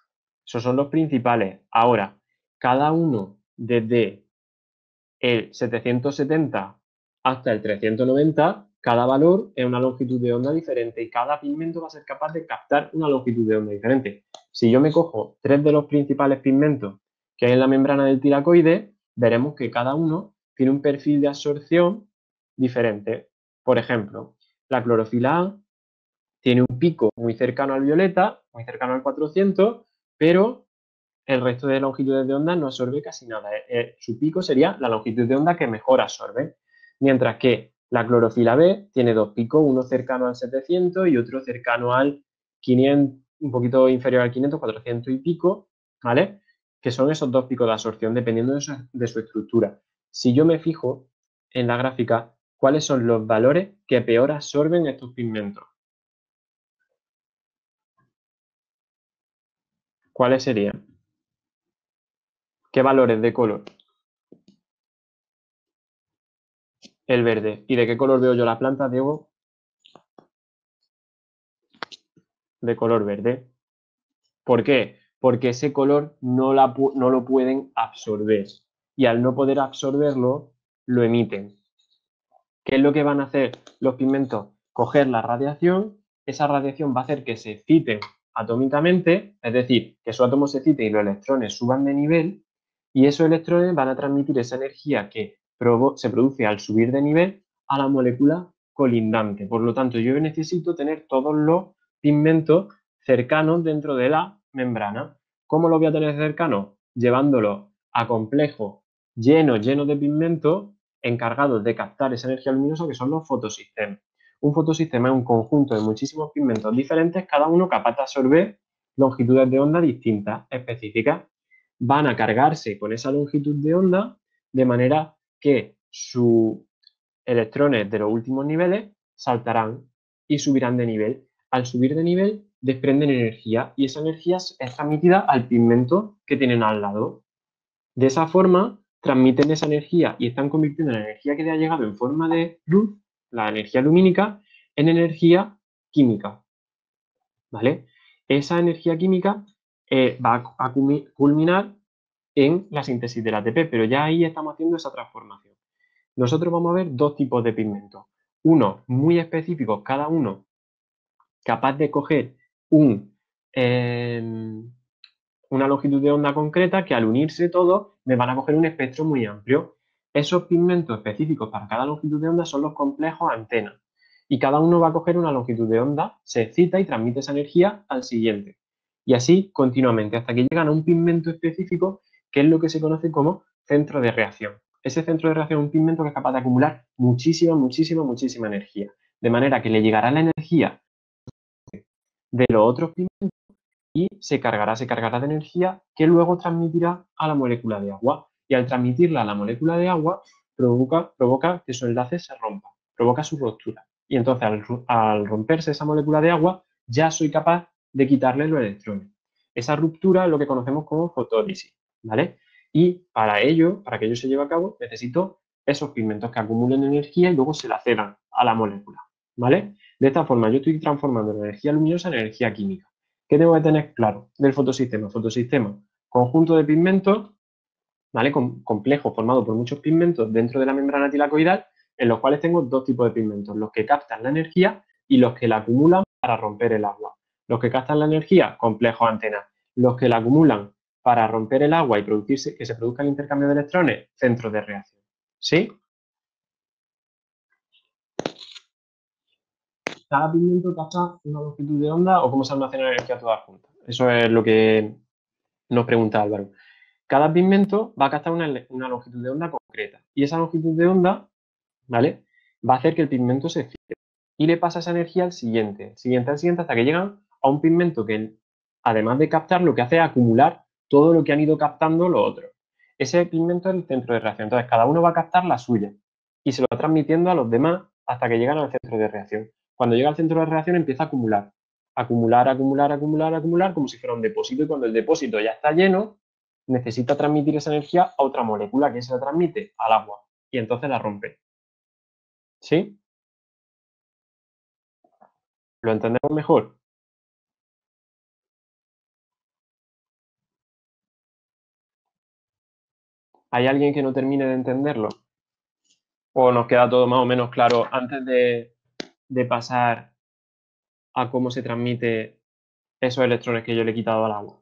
Esos son los principales. Ahora, cada uno desde el 770 hasta el 390, cada valor es una longitud de onda diferente y cada pigmento va a ser capaz de captar una longitud de onda diferente. Si yo me cojo 3 de los principales pigmentos que hay en la membrana del tilacoide, veremos que cada uno tiene un perfil de absorción diferente. Por ejemplo, la clorofila A tiene un pico muy cercano al violeta, muy cercano al 400, pero el resto de longitudes de onda no absorbe casi nada. Su pico sería la longitud de onda que mejor absorbe. Mientras que la clorofila B tiene dos picos, uno cercano al 700 y otro cercano al 500, un poquito inferior al 500, 400 y pico, ¿vale? Que son esos dos picos de absorción dependiendo de su estructura. Si yo me fijo en la gráfica, ¿cuáles son los valores que peor absorben estos pigmentos? ¿Cuáles serían? ¿Qué valores de color? El verde. ¿Y de qué color veo yo la planta, Diego? De color verde. ¿Por qué? Porque ese color no lo pueden absorber. Y al no poder absorberlo, lo emiten. ¿Qué es lo que van a hacer los pigmentos? Coger la radiación, esa radiación va a hacer que se exciten atómicamente, es decir, que esos átomos se exciten y los electrones suban de nivel, y esos electrones van a transmitir esa energía que se produce al subir de nivel a la molécula colindante. Por lo tanto, yo necesito tener todos los pigmentos cercanos dentro de la membrana. ¿Cómo lo voy a tener cercanos? Llevándolo a complejos llenos de pigmentos encargados de captar esa energía luminosa que son los fotosistemas. Un fotosistema es un conjunto de muchísimos pigmentos diferentes, cada uno capaz de absorber longitudes de onda distintas, específicas. Van a cargarse con esa longitud de onda de manera que sus electrones de los últimos niveles saltarán y subirán de nivel. Al subir de nivel, desprenden energía y esa energía es transmitida al pigmento que tienen al lado. De esa forma, transmiten esa energía y están convirtiendo la energía que le ha llegado en forma de luz, la energía lumínica, en energía química. ¿Vale? Esa energía química va a culminar en la síntesis del ATP, pero ya ahí estamos haciendo esa transformación. Nosotros vamos a ver dos tipos de pigmentos. Uno muy específicos, cada uno capaz de coger una longitud de onda concreta que al unirse todos me van a coger un espectro muy amplio. Esos pigmentos específicos para cada longitud de onda son los complejos antenas. Y cada uno va a coger una longitud de onda, se excita y transmite esa energía al siguiente. Y así continuamente, hasta que llegan a un pigmento específico, que es lo que se conoce como centro de reacción. Ese centro de reacción es un pigmento que es capaz de acumular muchísima, muchísima, muchísima energía. De manera que le llegará la energía de los otros pigmentos y se cargará de energía que luego transmitirá a la molécula de agua. Y al transmitirla a la molécula de agua, provoca que su enlace se rompa, provoca su ruptura. Y entonces, al romperse esa molécula de agua, ya soy capaz de quitarle los electrones. Esa ruptura es lo que conocemos como fotólisis, ¿vale? Y para que ello se lleve a cabo, necesito esos pigmentos que acumulen energía y luego se la cedan a la molécula, ¿vale? De esta forma, yo estoy transformando la energía luminosa en energía química. ¿Qué tengo que tener claro del fotosistema? Fotosistema, conjunto de pigmentos, ¿vale? Complejo, formado por muchos pigmentos dentro de la membrana tilacoidal, en los cuales tengo dos tipos de pigmentos, los que captan la energía y los que la acumulan para romper el agua. Los que captan la energía, complejos antenas. Los que la acumulan para romper el agua y que se produzca el intercambio de electrones, centros de reacción. ¿Sí? Cada pigmento capta una longitud de onda o cómo se almacena la energía todas juntas. Eso es lo que nos pregunta Álvaro. Cada pigmento va a captar una longitud de onda concreta y esa longitud de onda, ¿vale? Va a hacer que el pigmento se fije y le pasa esa energía al siguiente, hasta que llegan a un pigmento que, además de captar, lo que hace es acumular todo lo que han ido captando los otros. Ese pigmento es el centro de reacción. Entonces, cada uno va a captar la suya y se lo va transmitiendo a los demás hasta que llegan al centro de reacción. Cuando llega al centro de reacción empieza a acumular. Acumular, como si fuera un depósito. Y cuando el depósito ya está lleno, necesita transmitir esa energía a otra molécula que se la transmite al agua. Y entonces la rompe. ¿Sí? ¿Lo entendemos mejor? ¿Hay alguien que no termine de entenderlo? ¿O nos queda todo más o menos claro antes de pasar a cómo se transmite esos electrones que yo le he quitado al agua?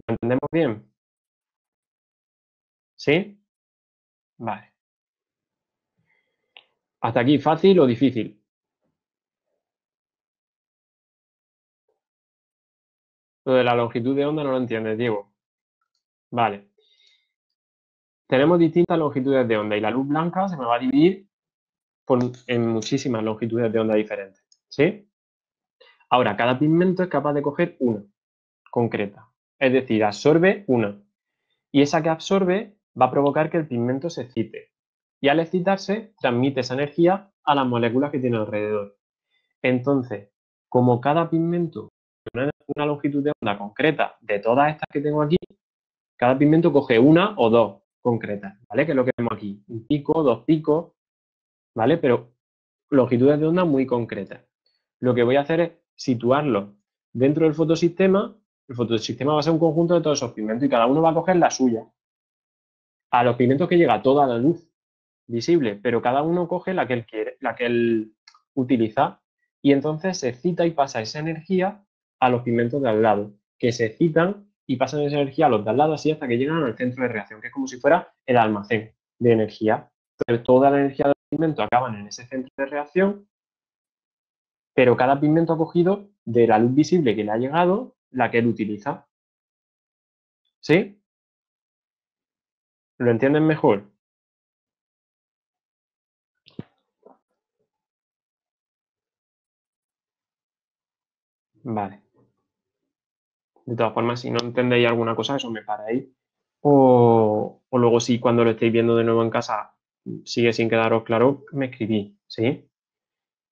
¿Lo entendemos bien? ¿Sí? Vale. ¿Hasta aquí fácil o difícil? Lo de la longitud de onda no lo entiendes, Diego. Vale. Tenemos distintas longitudes de onda y la luz blanca se me va a dividir en muchísimas longitudes de onda diferentes. ¿Sí? Ahora, cada pigmento es capaz de coger una concreta. Es decir, absorbe una. Y esa que absorbe va a provocar que el pigmento se excite. Y al excitarse, transmite esa energía a las moléculas que tiene alrededor. Entonces, como cada pigmento tiene una longitud de onda concreta de todas estas que tengo aquí, cada pigmento coge una o dos concretas, ¿vale? Que es lo que vemos aquí. Un pico, dos picos, ¿vale? Pero longitudes de onda muy concretas. Lo que voy a hacer es situarlo dentro del fotosistema. El fotosistema va a ser un conjunto de todos esos pigmentos y cada uno va a coger la suya. A los pigmentos que llega toda la luz visible, pero cada uno coge la que él quiere, la que él utiliza, y entonces se excita y pasa esa energía a los pigmentos de al lado, que se excitan y pasan esa energía a los de al lado así hasta que llegan al centro de reacción, que es como si fuera el almacén de energía. Entonces, toda la energía del pigmento acaban en ese centro de reacción, pero cada pigmento ha cogido de la luz visible que le ha llegado la que él utiliza. ¿Sí? ¿Lo entienden mejor? Vale. De todas formas, si no entendéis alguna cosa, eso me paráis O luego si cuando lo estéis viendo de nuevo en casa sigue sin quedaros claro, me escribís, ¿sí?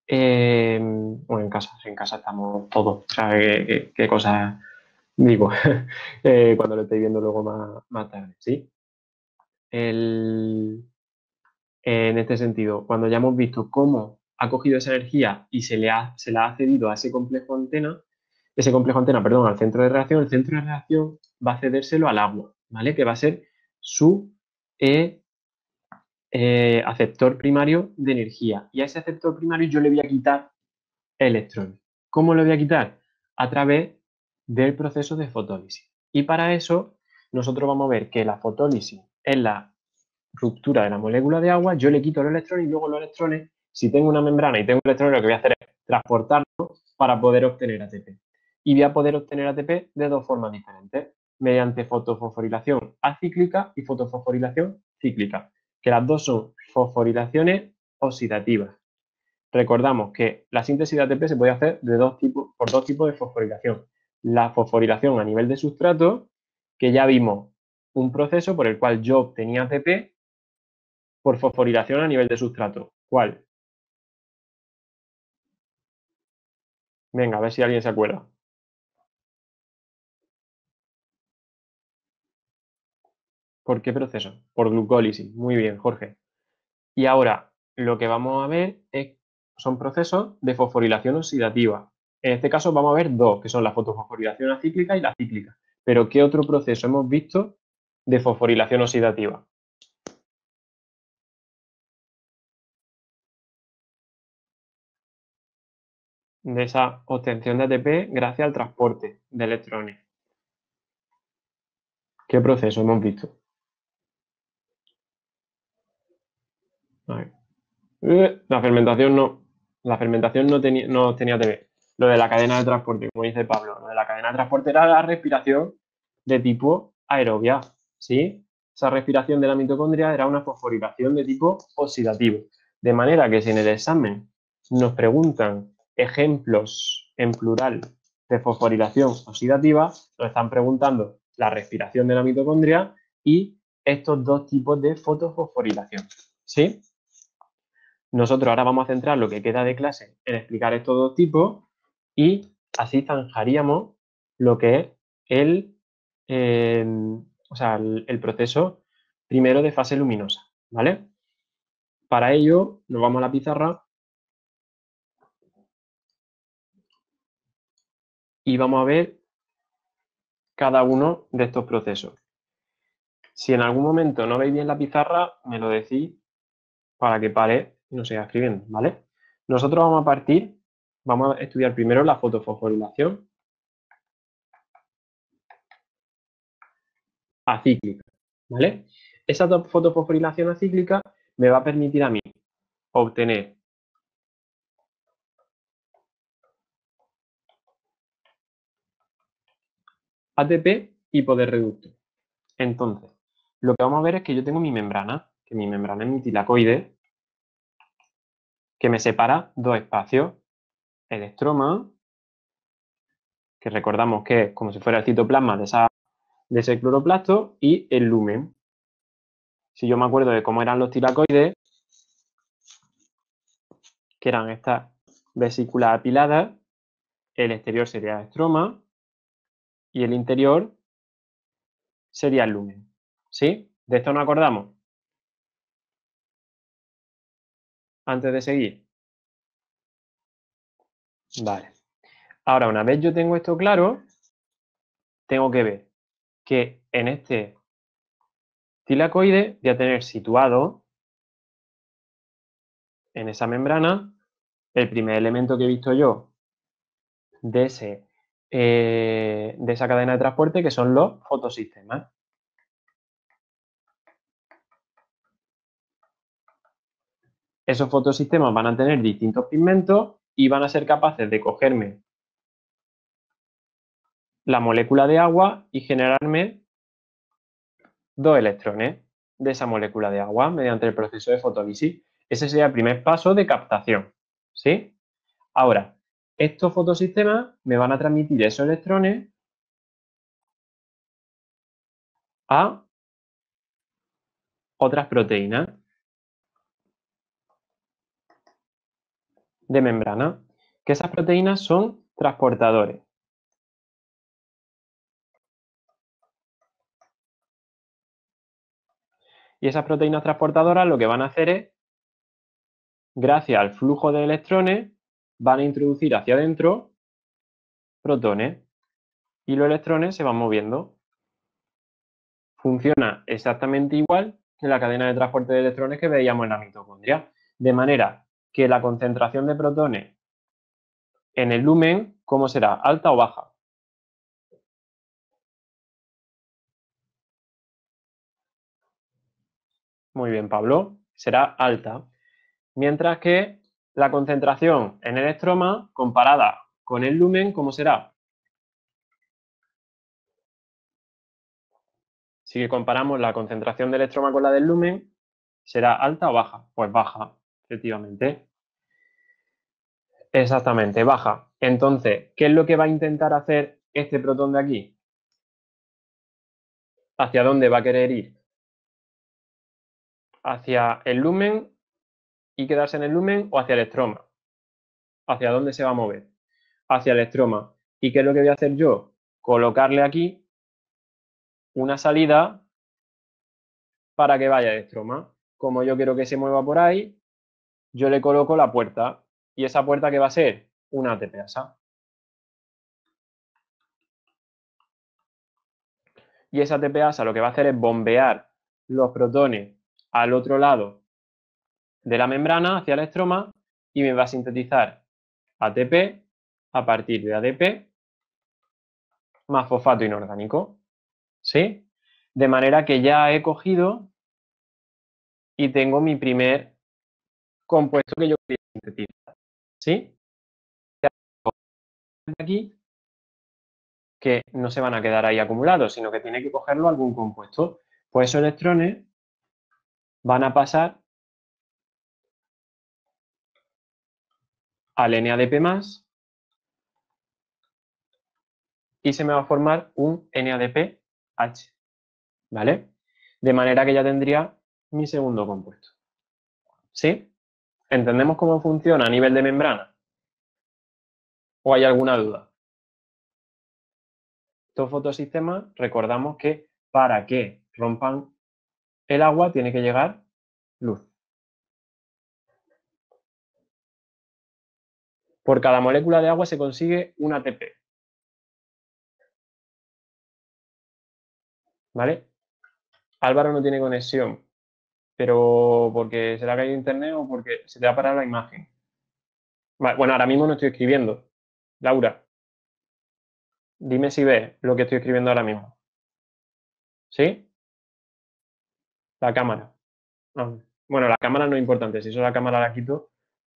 Bueno, en casa estamos todos. O sea, qué cosas digo cuando lo estéis viendo luego más tarde, ¿sí? En este sentido, cuando ya hemos visto cómo ha cogido esa energía y se la ha cedido a ese complejo antena, perdón, al centro de reacción, el centro de reacción va a cedérselo al agua, ¿vale? Que va a ser su eh, aceptor primario de energía. Y a ese aceptor primario yo le voy a quitar electrones. ¿Cómo lo voy a quitar? A través del proceso de fotólisis. Y para eso nosotros vamos a ver que la fotólisis es la ruptura de la molécula de agua, yo le quito los electrones y luego los electrones, si tengo una membrana y tengo electrones, lo que voy a hacer es transportarlos para poder obtener ATP. Y voy a poder obtener ATP de dos formas diferentes, mediante fotofosforilación acíclica y fotofosforilación cíclica, que las dos son fosforilaciones oxidativas. Recordamos que la síntesis de ATP se puede hacer por dos tipos de fosforilación. La fosforilación a nivel de sustrato, que ya vimos un proceso por el cual yo obtenía ATP por fosforilación a nivel de sustrato. ¿Cuál? Venga, a ver si alguien se acuerda. ¿Por qué proceso? Por glucólisis. Muy bien, Jorge. Y ahora, lo que vamos a ver son procesos de fosforilación oxidativa. En este caso vamos a ver dos, que son la fotofosforilación acíclica y la cíclica. Pero ¿qué otro proceso hemos visto de fosforilación oxidativa? De esa obtención de ATP gracias al transporte de electrones. ¿Qué proceso hemos visto? A ver. La fermentación no. La fermentación no tenía ATP. Lo de la cadena de transporte, como dice Pablo, lo de la cadena de transporte era la respiración de tipo aerobia, ¿sí? Esa respiración de la mitocondria era una fosforilación de tipo oxidativo. De manera que si en el examen nos preguntan ejemplos en plural de fosforilación oxidativa, nos están preguntando la respiración de la mitocondria y estos dos tipos de fotofosforilación, ¿sí? Nosotros ahora vamos a centrar lo que queda de clase en explicar estos dos tipos y así zanjaríamos lo que es eh, el proceso primero de fase luminosa, ¿vale? Para ello nos vamos a la pizarra y vamos a ver cada uno de estos procesos. Si en algún momento no veis bien la pizarra, me lo decís para que pare y no siga escribiendo, ¿vale? Nosotros vamos a estudiar primero la fotofosforilación acíclica, ¿vale? Esa fotofosforilación acíclica me va a permitir a mí obtener ATP y poder reducto. Entonces, lo que vamos a ver es que yo tengo mi membrana, que mi membrana es mi tilacoide, que me separa dos espacios, el estroma, que recordamos que es como si fuera el citoplasma de ese cloroplasto, y el lumen. Si yo me acuerdo de cómo eran los tilacoides, que eran estas vesículas apiladas, el exterior sería el estroma y el interior sería el lumen. ¿Sí? ¿De esto nos acordamos? Antes de seguir. Vale. Ahora, una vez yo tengo esto claro, tengo que ver que en este tilacoide voy a tener situado en esa membrana el primer elemento que he visto yo de, de esa cadena de transporte, que son los fotosistemas. Esos fotosistemas van a tener distintos pigmentos y van a ser capaces de cogerme la molécula de agua y generarme dos electrones de esa molécula de agua mediante el proceso de fotólisis. Ese sería el primer paso de captación, ¿sí? Ahora, estos fotosistemas me van a transmitir esos electrones a otras proteínas de membrana, que esas proteínas son transportadores. Y esas proteínas transportadoras lo que van a hacer es, gracias al flujo de electrones, van a introducir hacia adentro protones y los electrones se van moviendo. Funciona exactamente igual que la cadena de transporte de electrones que veíamos en la mitocondria, de manera que la concentración de protones en el lumen, ¿cómo será? ¿Alta o baja? Muy bien, Pablo, será alta. Mientras que la concentración en el estroma, comparada con el lumen, ¿cómo será? Si comparamos la concentración del estroma con la del lumen, ¿será alta o baja? Pues baja, efectivamente. Exactamente, baja. Entonces, ¿qué es lo que va a intentar hacer este protón de aquí? ¿Hacia dónde va a querer ir? ¿Hacia el lumen y quedarse en el lumen o hacia el estroma? ¿Hacia dónde se va a mover? Hacia el estroma. ¿Y qué es lo que voy a hacer yo? Colocarle aquí una salida para que vaya al estroma. Como yo quiero que se mueva por ahí, yo le coloco la puerta. ¿Y esa puerta qué va a ser? Una ATPasa. Y esa ATPasa lo que va a hacer es bombear los protones al otro lado de la membrana hacia el estroma y me va a sintetizar ATP a partir de ADP más fosfato inorgánico. ¿Sí? De manera que ya he cogido y tengo mi primer compuesto que yo quería sintetizar. ¿Sí? Aquí que no se van a quedar ahí acumulados, sino que tiene que cogerlo algún compuesto. Pues esos electrones van a pasar al NADP+, y se me va a formar un NADPH, ¿vale? De manera que ya tendría mi segundo compuesto. ¿Sí? ¿Entendemos cómo funciona a nivel de membrana? ¿O hay alguna duda? Estos fotosistemas, recordamos que para que rompan el agua tiene que llegar luz. Por cada molécula de agua se consigue un ATP. ¿Vale? Álvaro no tiene conexión, pero porque se le ha caído internet o porque se te va a parar la imagen. Vale, bueno, ahora mismo no estoy escribiendo. Laura, dime si ves lo que estoy escribiendo ahora mismo. ¿Sí? La cámara. Ah, bueno, la cámara no es importante. Si eso la cámara la quito,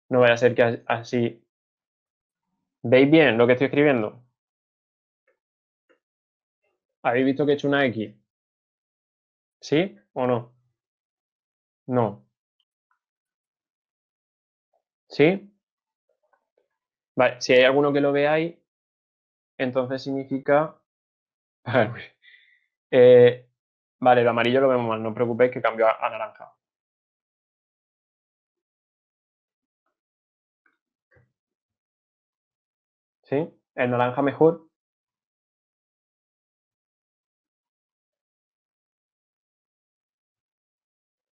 no vaya a ser que así... ¿Veis bien lo que estoy escribiendo? ¿Habéis visto que he hecho una X? ¿Sí o no? No. ¿Sí? Vale, si hay alguno que lo veáis, entonces significa... vale, lo amarillo lo vemos mal, no os preocupéis que cambio a naranja. ¿Sí? El naranja mejor.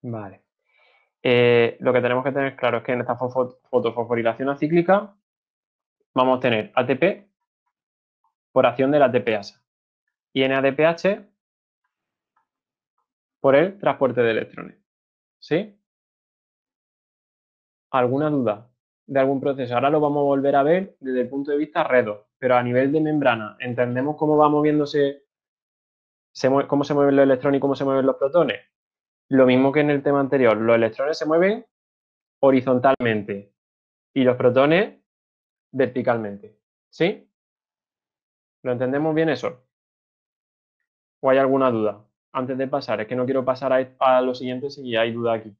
Vale. Lo que tenemos que tener claro es que en esta fotofosforilación acíclica vamos a tener ATP por acción de la ATPasa y NADPH por el transporte de electrones. ¿Sí? ¿Alguna duda de algún proceso? Ahora lo vamos a volver a ver desde el punto de vista redox, pero a nivel de membrana, ¿entendemos cómo va moviéndose, cómo se mueven los electrones y cómo se mueven los protones? Lo mismo que en el tema anterior, los electrones se mueven horizontalmente y los protones verticalmente. ¿Sí? ¿Lo entendemos bien eso? ¿O hay alguna duda? Antes de pasar, es que no quiero pasar a lo siguiente si hay duda aquí.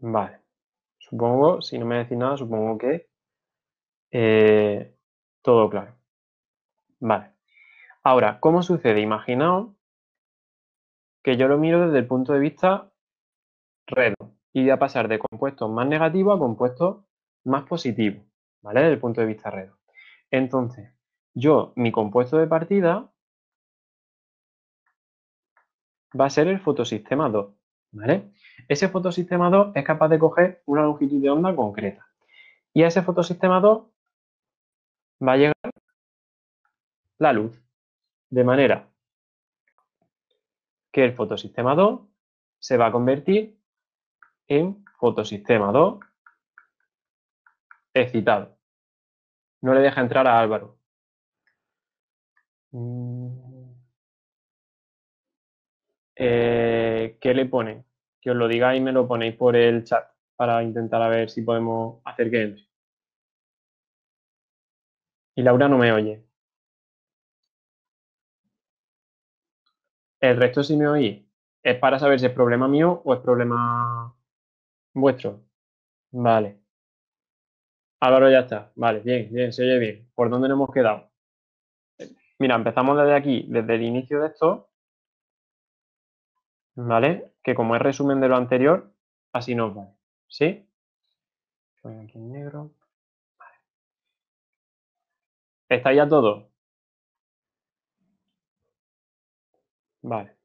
Vale. Supongo, si no me decís nada, supongo que todo claro. Vale. Ahora, ¿cómo sucede? Imaginaos que yo lo miro desde el punto de vista redo y voy a pasar de compuestos más negativos a compuestos más positivos, ¿vale? Desde el punto de vista redo. Entonces, mi compuesto de partida va a ser el fotosistema 2, ¿vale? Ese fotosistema 2 es capaz de coger una longitud de onda concreta. Y a ese fotosistema 2 va a llegar la luz, de manera que el fotosistema 2 se va a convertir en fotosistema 2 excitado. No le deja entrar a Álvaro. ¿Qué le pone? Que os lo digáis y me lo ponéis por el chat para intentar a ver si podemos hacer que entre. Y Laura no me oye. El resto sí me oís. Es para saber si es problema mío o es problema vuestro. Vale. Álvaro ya está. Vale, bien, bien, se oye bien. ¿Por dónde nos hemos quedado? Mira, empezamos desde aquí, desde el inicio de esto, ¿vale? Que como es resumen de lo anterior, así nos va. ¿Sí? Voy aquí en negro. Vale. ¿Está ya todo? Vale.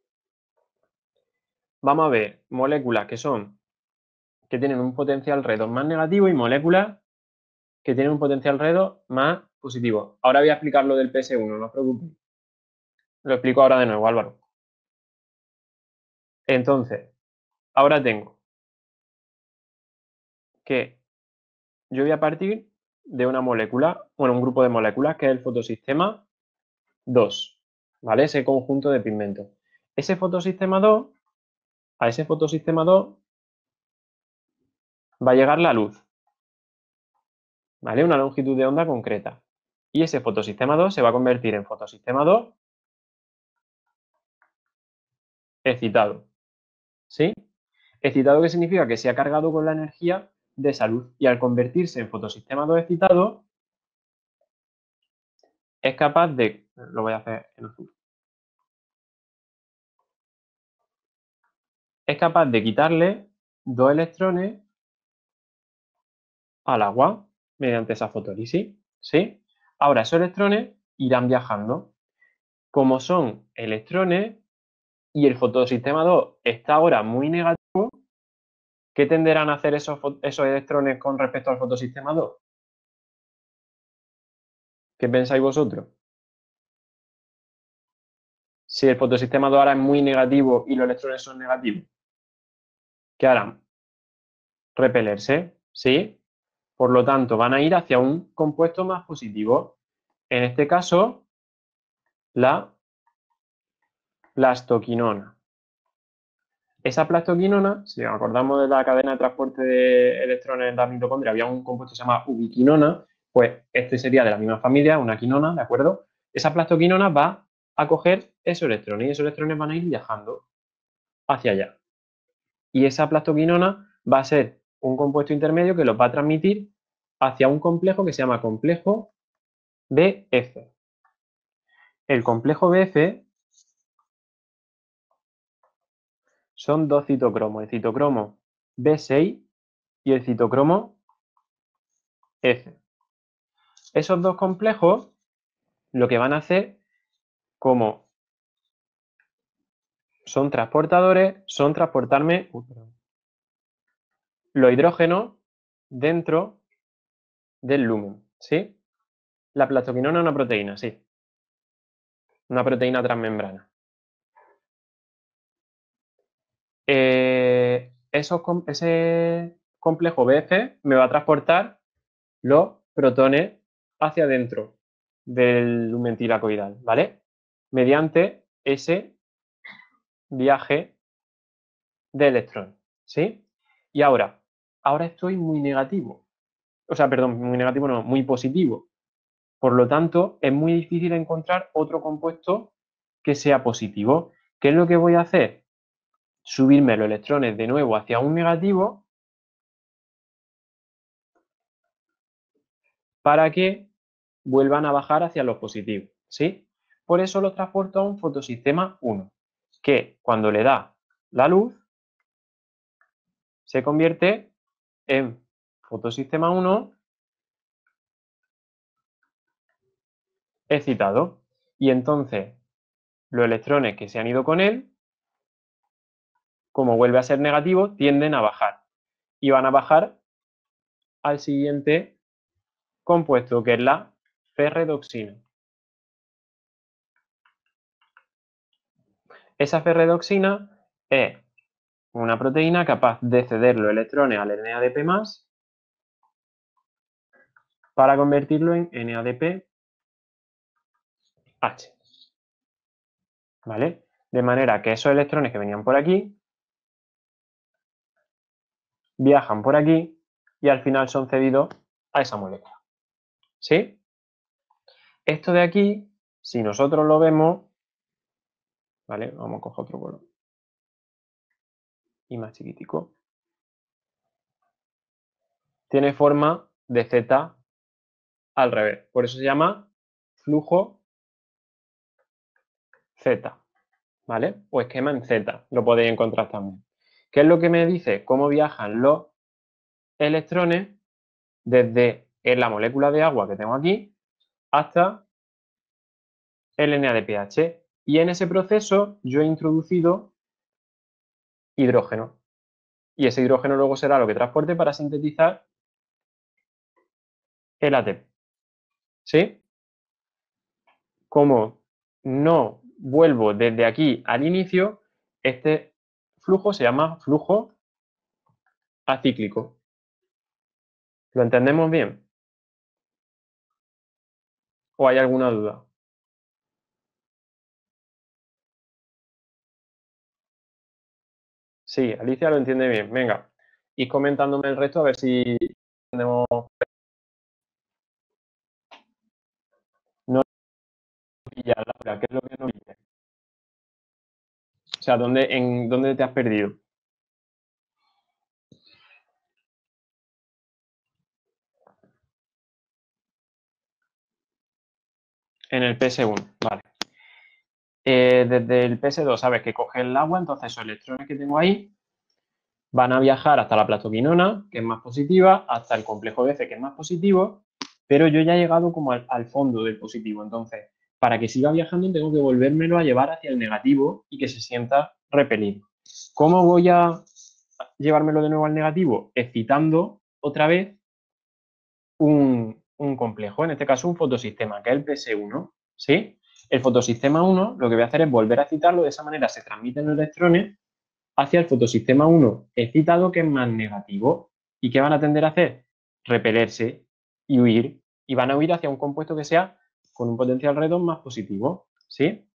Vamos a ver moléculas que tienen un potencial redox más negativo y moléculas que tienen un potencial redox más positivo. Ahora voy a explicar lo del PS1, no os preocupéis. Lo explico ahora de nuevo, Álvaro. Entonces, ahora tengo que yo voy a partir de una molécula, bueno, un grupo de moléculas que es el fotosistema 2, ¿vale? Ese conjunto de pigmentos. Ese fotosistema 2, a ese fotosistema 2 va a llegar la luz, ¿vale? Una longitud de onda concreta. Y ese fotosistema 2 se va a convertir en fotosistema 2 excitado, ¿sí? Excitado, ¿qué significa? Que se ha cargado con la energía de esa luz y al convertirse en fotosistema 2 excitado es capaz de, lo voy a hacer en azul, es capaz de quitarle 2 electrones al agua mediante esa fotólisis, ¿sí? Ahora esos electrones irán viajando. Como son electrones y el fotosistema 2 está ahora muy negativo, ¿qué tenderán a hacer esos electrones con respecto al fotosistema 2? ¿Qué pensáis vosotros? Si el fotosistema 2 ahora es muy negativo y los electrones son negativos, ¿qué harán? Repelerse, ¿sí? Por lo tanto, van a ir hacia un compuesto más positivo. En este caso, la plastoquinona. Esa plastoquinona, si nos acordamos de la cadena de transporte de electrones en la mitocondria, había un compuesto que se llama ubiquinona, pues este sería de la misma familia, una quinona, ¿de acuerdo? Esa plastoquinona va a coger esos electrones y esos electrones van a ir viajando hacia allá. Y esa plastoquinona va a ser un compuesto intermedio que los va a transmitir hacia un complejo que se llama complejo BF. El complejo BF son dos citocromos, el citocromo B6 y el citocromo F. Esos dos complejos lo que van a hacer, como son transportadores, son transportarme los hidrógenos dentro del lumen, ¿sí? La plastoquinona es una proteína, sí. Una proteína transmembrana. Ese complejo BF me va a transportar los protones hacia adentro del lumen tilacoidal, ¿vale? Mediante ese viaje de electrones, ¿sí? Y ahora estoy muy negativo. O sea, perdón, muy negativo no, muy positivo. Por lo tanto, es muy difícil encontrar otro compuesto que sea positivo. ¿Qué es lo que voy a hacer? Subirme los electrones de nuevo hacia un negativo para que vuelvan a bajar hacia los positivos, ¿sí? Por eso los transporto a un fotosistema 1. que cuando le da la luz se convierte en fotosistema 1 excitado. Y entonces los electrones que se han ido con él, como vuelve a ser negativo, tienden a bajar. Y van a bajar al siguiente compuesto, que es la ferredoxina. Esa ferredoxina es una proteína capaz de ceder los electrones al NADP+, para convertirlo en NADPH. ¿Vale? De manera que esos electrones que venían por aquí viajan por aquí y al final son cedidos a esa molécula. ¿Sí? Esto de aquí, si nosotros lo vemos, ¿vale? Vamos a coger otro color y más chiquitico. Tiene forma de Z al revés. Por eso se llama flujo Z, ¿vale? O esquema en Z, lo podéis encontrar también. ¿Qué es lo que me dice? Cómo viajan los electrones desde la molécula de agua que tengo aquí hasta el NADPH. Y en ese proceso yo he introducido hidrógeno. Y ese hidrógeno luego será lo que transporte para sintetizar el ATP. ¿Sí? Como no vuelvo desde aquí al inicio, este flujo se llama flujo acíclico. ¿Lo entendemos bien? ¿O hay alguna duda? Sí, Alicia lo entiende bien. Venga, y comentándome el resto a ver si entendemos. No pilla, Laura, ¿qué es lo que no pilla? O sea, ¿dónde te has perdido? En el PS1, vale. Desde el PS2 sabes que coge el agua, entonces esos electrones que tengo ahí van a viajar hasta la plastoquinona, que es más positiva, hasta el complejo de F, que es más positivo, pero yo ya he llegado como al fondo del positivo. Entonces, para que siga viajando tengo que volvérmelo a llevar hacia el negativo y que se sienta repelido. ¿Cómo voy a llevármelo de nuevo al negativo? Excitando otra vez un complejo, en este caso un fotosistema, que es el PS1, ¿sí? El fotosistema 1 lo que voy a hacer es volver a excitarlo, de esa manera se transmiten los electrones hacia el fotosistema 1 excitado, que es más negativo. ¿Y qué van a tender a hacer? Repelerse y huir. Y van a huir hacia un compuesto que sea con un potencial redox más positivo, ¿sí?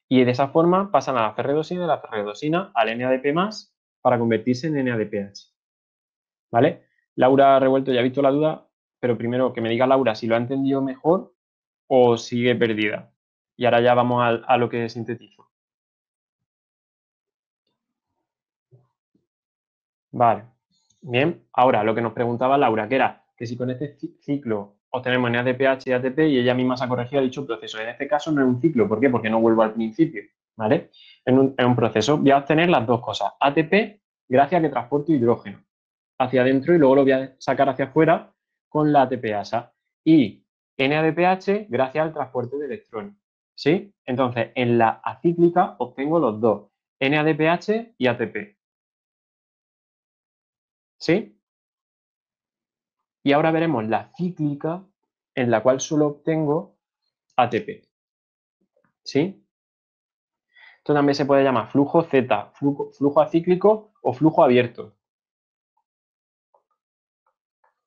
Y de esa forma pasan a la ferredosina, de la ferredosina al NADP+, para convertirse en NADPH. ¿Vale? Laura Revuelto ya ha visto la duda, pero primero que me diga Laura si lo ha entendido mejor o sigue perdida. Y ahora ya vamos a lo que sintetizo. Vale. Bien, ahora lo que nos preguntaba Laura, que era que si con este ciclo obtenemos NADPH y ATP, y ella misma se ha corregido, ha dicho proceso. En este caso no es un ciclo, ¿por qué? Porque no vuelvo al principio, ¿vale? En un proceso voy a obtener las dos cosas. ATP, gracias a que transporto hidrógeno hacia adentro y luego lo voy a sacar hacia afuera con la ATPasa. Y NADPH, gracias al transporte de electrones, ¿sí? Entonces, en la acíclica obtengo los dos, NADPH y ATP. ¿Sí? Y ahora veremos la cíclica, en la cual solo obtengo ATP. ¿Sí? Esto también se puede llamar flujo Z, flujo acíclico o flujo abierto.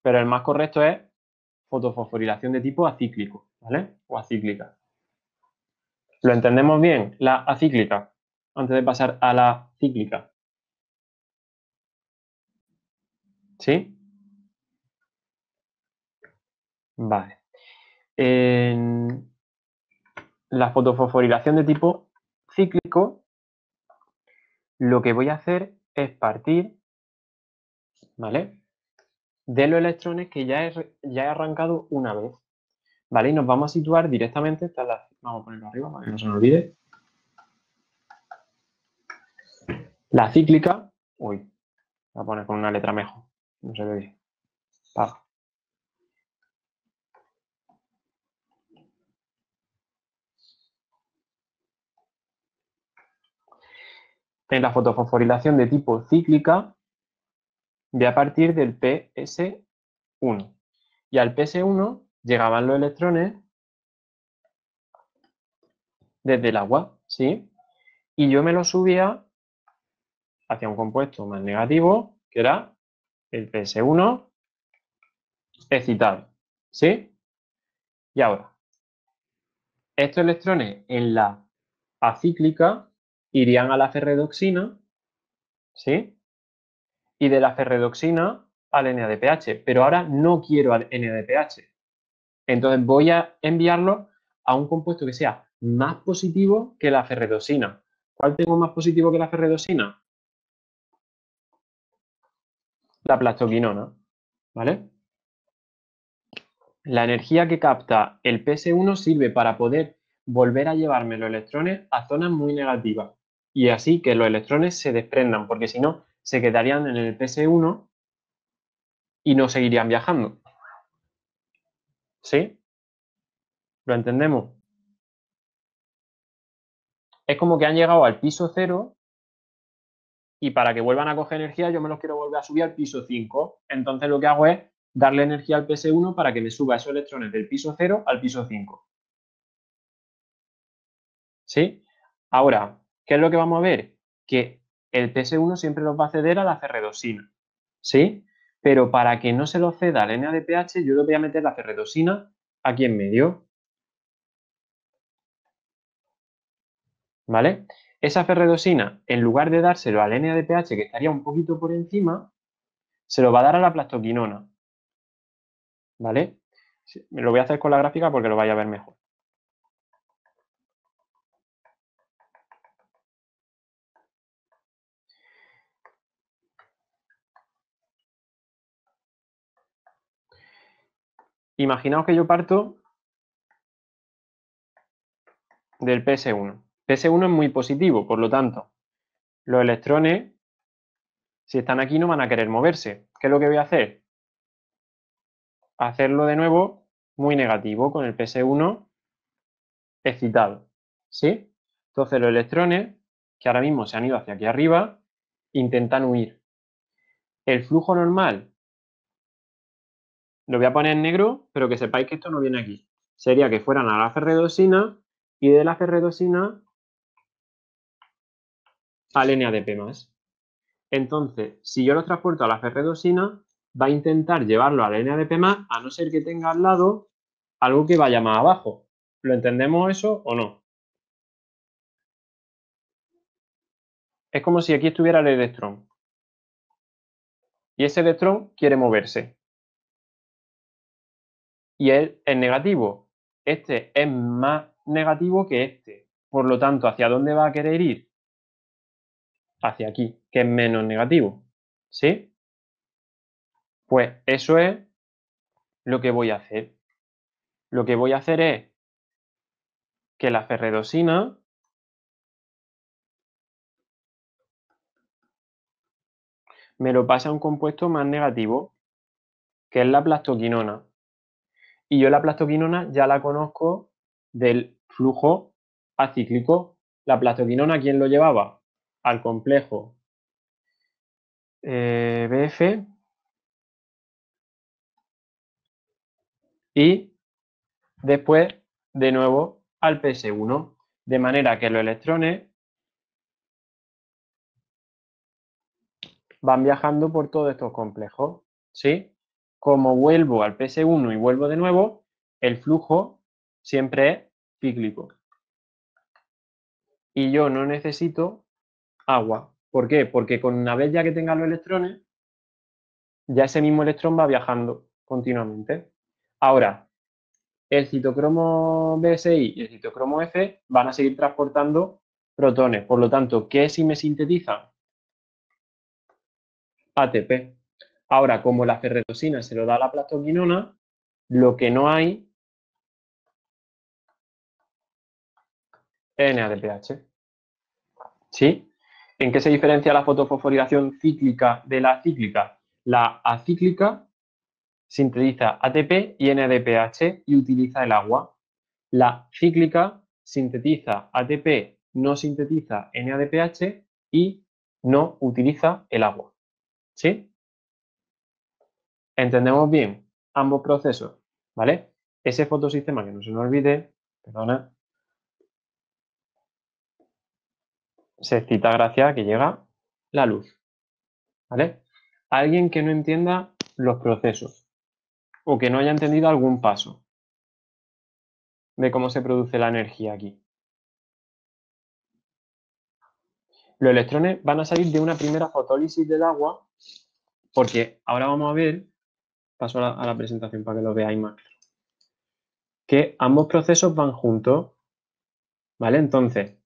Pero el más correcto es fotofosforilación de tipo acíclico, ¿vale? O acíclica. ¿Lo entendemos bien? La acíclica, antes de pasar a la cíclica. ¿Sí? Vale. En la fotofosforilación de tipo cíclico, lo que voy a hacer es partir, ¿vale?, de los electrones que ya he arrancado una vez, ¿vale? Y nos vamos a situar directamente, vamos a ponerlo arriba para que no se nos olvide. La cíclica, uy, voy a poner con una letra mejor, no se ve bien. Paga. En la fotofosforilación de tipo cíclica, voy a partir del PS1. Y al PS1 llegaban los electrones desde el agua, ¿sí? Y yo me los subía hacia un compuesto más negativo, que era el PS1 excitado, ¿sí? Y ahora, estos electrones en la acíclica irían a la ferredoxina, ¿sí? Y de la ferredoxina al NADPH, pero ahora no quiero al NADPH. Entonces voy a enviarlo a un compuesto que sea más positivo que la ferredoxina. ¿Cuál tengo más positivo que la ferredoxina? La plastoquinona, ¿vale? La energía que capta el PS1 sirve para poder volver a llevarme los electrones a zonas muy negativas y así que los electrones se desprendan, porque si no, se quedarían en el PS1 y no seguirían viajando. ¿Sí? ¿Lo entendemos? Es como que han llegado al piso 0 y para que vuelvan a coger energía yo me los quiero volver a subir al piso 5. Entonces lo que hago es darle energía al PS1 para que me suba esos electrones del piso 0 al piso 5. ¿Sí? Ahora, ¿qué es lo que vamos a ver? Que el PS1 siempre los va a ceder a la ferredoxina, ¿sí? Pero para que no se lo ceda al NADPH, yo le voy a meter la ferredoxina aquí en medio, ¿vale? Esa ferredoxina, en lugar de dárselo al NADPH, que estaría un poquito por encima, se lo va a dar a la plastoquinona, ¿vale? Me lo voy a hacer con la gráfica porque lo vaya a ver mejor. Imaginaos que yo parto del PS1. PS1 es muy positivo, por lo tanto, los electrones, si están aquí, no van a querer moverse. ¿Qué es lo que voy a hacer? Hacerlo de nuevo muy negativo, con el PS1 excitado, ¿sí? Entonces los electrones, que ahora mismo se han ido hacia aquí arriba, intentan huir. El flujo normal, lo voy a poner en negro, pero que sepáis que esto no viene aquí. Sería que fueran a la ferredoxina y de la ferredoxina al NADP+. Entonces, si yo los transporto a la ferredoxina, va a intentar llevarlo al NADP+, a no ser que tenga al lado algo que vaya más abajo. ¿Lo entendemos eso o no? Es como si aquí estuviera el electrón. Y ese electrón quiere moverse. Y él es negativo. Este es más negativo que este. Por lo tanto, ¿hacia dónde va a querer ir? Hacia aquí, que es menos negativo. ¿Sí? Pues eso es lo que voy a hacer. Lo que voy a hacer es que la ferredoxina me lo pase a un compuesto más negativo, que es la plastoquinona. Y yo la plastoquinona ya la conozco del flujo acíclico. La plastoquinona, ¿quién lo llevaba? Al complejo BF y después de nuevo al PS1. De manera que los electrones van viajando por todos estos complejos. ¿Sí? Como vuelvo al PS1 y vuelvo de nuevo, el flujo siempre es cíclico. Y yo no necesito agua. ¿Por qué? Porque con una vez ya que tenga los electrones, ya ese mismo electrón va viajando continuamente. Ahora, el citocromo BSI y el citocromo F van a seguir transportando protones. Por lo tanto, ¿qué si me sintetizan? ATP. Ahora, como la ferredoxina se lo da a la plastoquinona, lo que no hay es NADPH. ¿Sí? ¿En qué se diferencia la fotofosforilación cíclica de la acíclica? La acíclica sintetiza ATP y NADPH y utiliza el agua. La cíclica sintetiza ATP, no sintetiza NADPH y no utiliza el agua. ¿Sí? ¿Entendemos bien ambos procesos? ¿Vale? Ese fotosistema, que no se nos olvide, perdona, se excita gracias a que llega la luz. ¿Vale? Alguien que no entienda los procesos o que no haya entendido algún paso de cómo se produce la energía aquí. Los electrones van a salir de una primera fotólisis del agua, porque ahora vamos a ver, paso a la presentación para que lo veáis más, que ambos procesos van juntos, ¿vale? Entonces,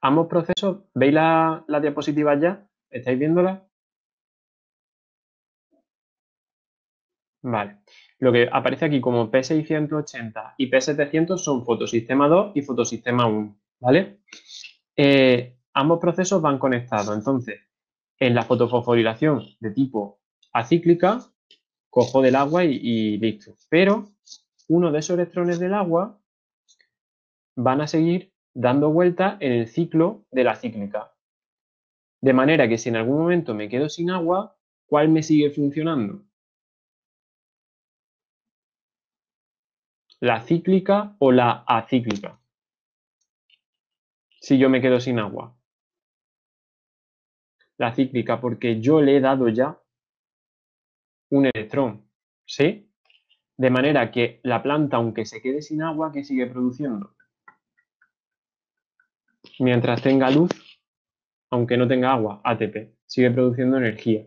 ambos procesos, ¿veis la diapositiva ya? ¿Estáis viéndola? Vale. Lo que aparece aquí como P680 y P700 son fotosistema 2 y fotosistema 1, ¿vale? Ambos procesos van conectados. Entonces, en la fotofosforilación de tipo acíclica, cojo del agua y listo. Pero uno de esos electrones del agua van a seguir dando vueltas en el ciclo de la cíclica. De manera que si en algún momento me quedo sin agua, ¿cuál me sigue funcionando? ¿La cíclica o la acíclica? Si yo me quedo sin agua. La cíclica, porque yo le he dado ya un electrón, ¿sí? De manera que la planta, aunque se quede sin agua, ¿qué sigue produciendo? Mientras tenga luz, aunque no tenga agua, ATP, sigue produciendo energía,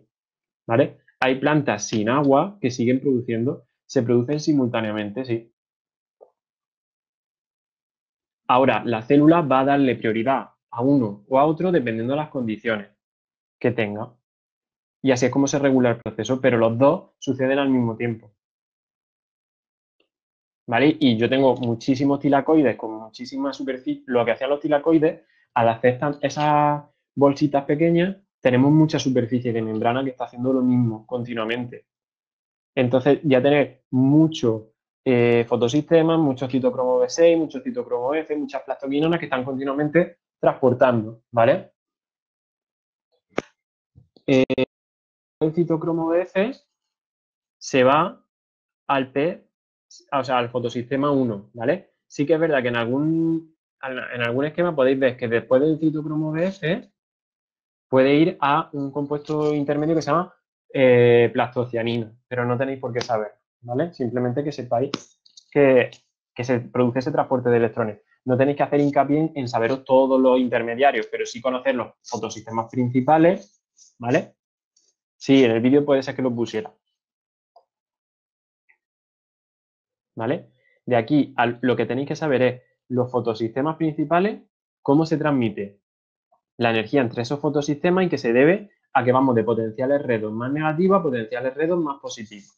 ¿vale? Hay plantas sin agua que siguen produciendo, se producen simultáneamente, sí. Ahora, la célula va a darle prioridad a uno o a otro dependiendo de las condiciones que tenga. Y así es como se regula el proceso, pero los dos suceden al mismo tiempo. ¿Vale? Y yo tengo muchísimos tilacoides con muchísima superficie. Lo que hacían los tilacoides, al hacer esas bolsitas pequeñas, tenemos mucha superficie de membrana que está haciendo lo mismo continuamente. Entonces, ya tener muchos fotosistemas, muchos citocromo B6, muchos citocromo F, muchas plastoquinonas que están continuamente transportando, ¿vale? El citocromo F se va al P, o sea, al fotosistema 1, ¿vale? Sí que es verdad que en algún esquema podéis ver que después del citocromo BF puede ir a un compuesto intermedio que se llama plastocianina, pero no tenéis por qué saber, ¿vale? Simplemente que sepáis que, se produce ese transporte de electrones. No tenéis que hacer hincapié en saberos todos los intermediarios, pero sí conocer los fotosistemas principales, ¿vale? Sí, en el vídeo puede ser que lo pusiera. ¿Vale? De aquí lo que tenéis que saber es los fotosistemas principales, cómo se transmite la energía entre esos fotosistemas y que se debe a que vamos de potenciales redos más negativos a potenciales redos más positivos.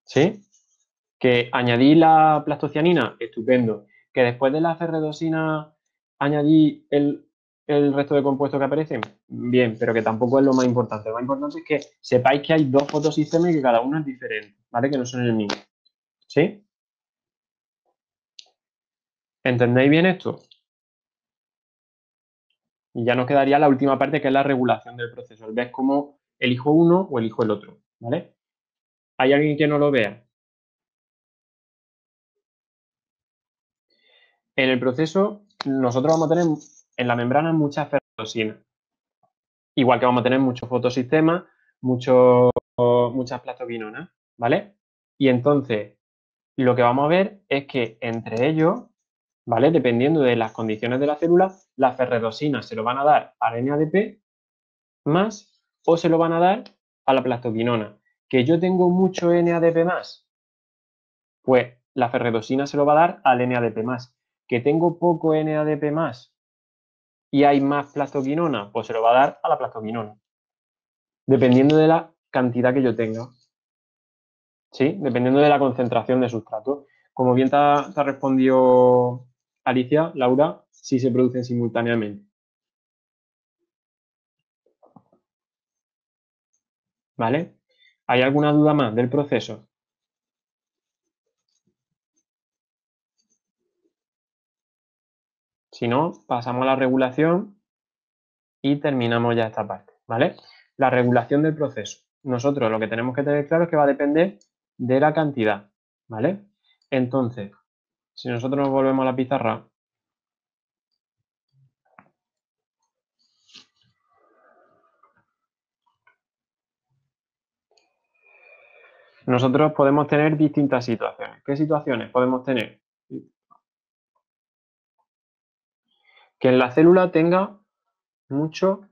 ¿Sí? Que añadí la plastocianina, estupendo. Que después de la ferredosina añadí el resto de compuestos que aparecen, bien, pero que tampoco es lo más importante. Lo más importante es que sepáis que hay dos fotosistemas y que cada uno es diferente, ¿vale? Que no son el mismo. ¿Sí? ¿Entendéis bien esto? Y ya nos quedaría la última parte, que es la regulación del proceso. Ves cómo elijo uno o elijo el otro, ¿vale? ¿Hay alguien que no lo vea? En el proceso, nosotros vamos a tener en la membrana muchas ferrosinas. Igual que vamos a tener muchos fotosistemas, muchas plastoquinonas, ¿vale? Y entonces, lo que vamos a ver es que entre ellos, ¿vale? Dependiendo de las condiciones de la célula, las ferredosinas se lo van a dar al NADP más o se lo van a dar a la plastoquinona. ¿Que yo tengo mucho NADP más? Pues la ferredosina se lo va a dar al NADP más. ¿Que tengo poco NADP más y hay más plastoquinona? Pues se lo va a dar a la plastoquinona. Dependiendo de la cantidad que yo tenga. ¿sí? Dependiendo de la concentración de sustrato. Como bien te ha respondido Alicia, Laura, sí se producen simultáneamente. ¿Vale? ¿Hay alguna duda más del proceso? Si no, pasamos a la regulación y terminamos ya esta parte, ¿vale? La regulación del proceso. Nosotros lo que tenemos que tener claro es que va a depender de la cantidad, ¿vale? Entonces, si nosotros nos volvemos a la pizarra, nosotros podemos tener distintas situaciones. ¿Qué situaciones podemos tener? Que en la célula tenga mucho,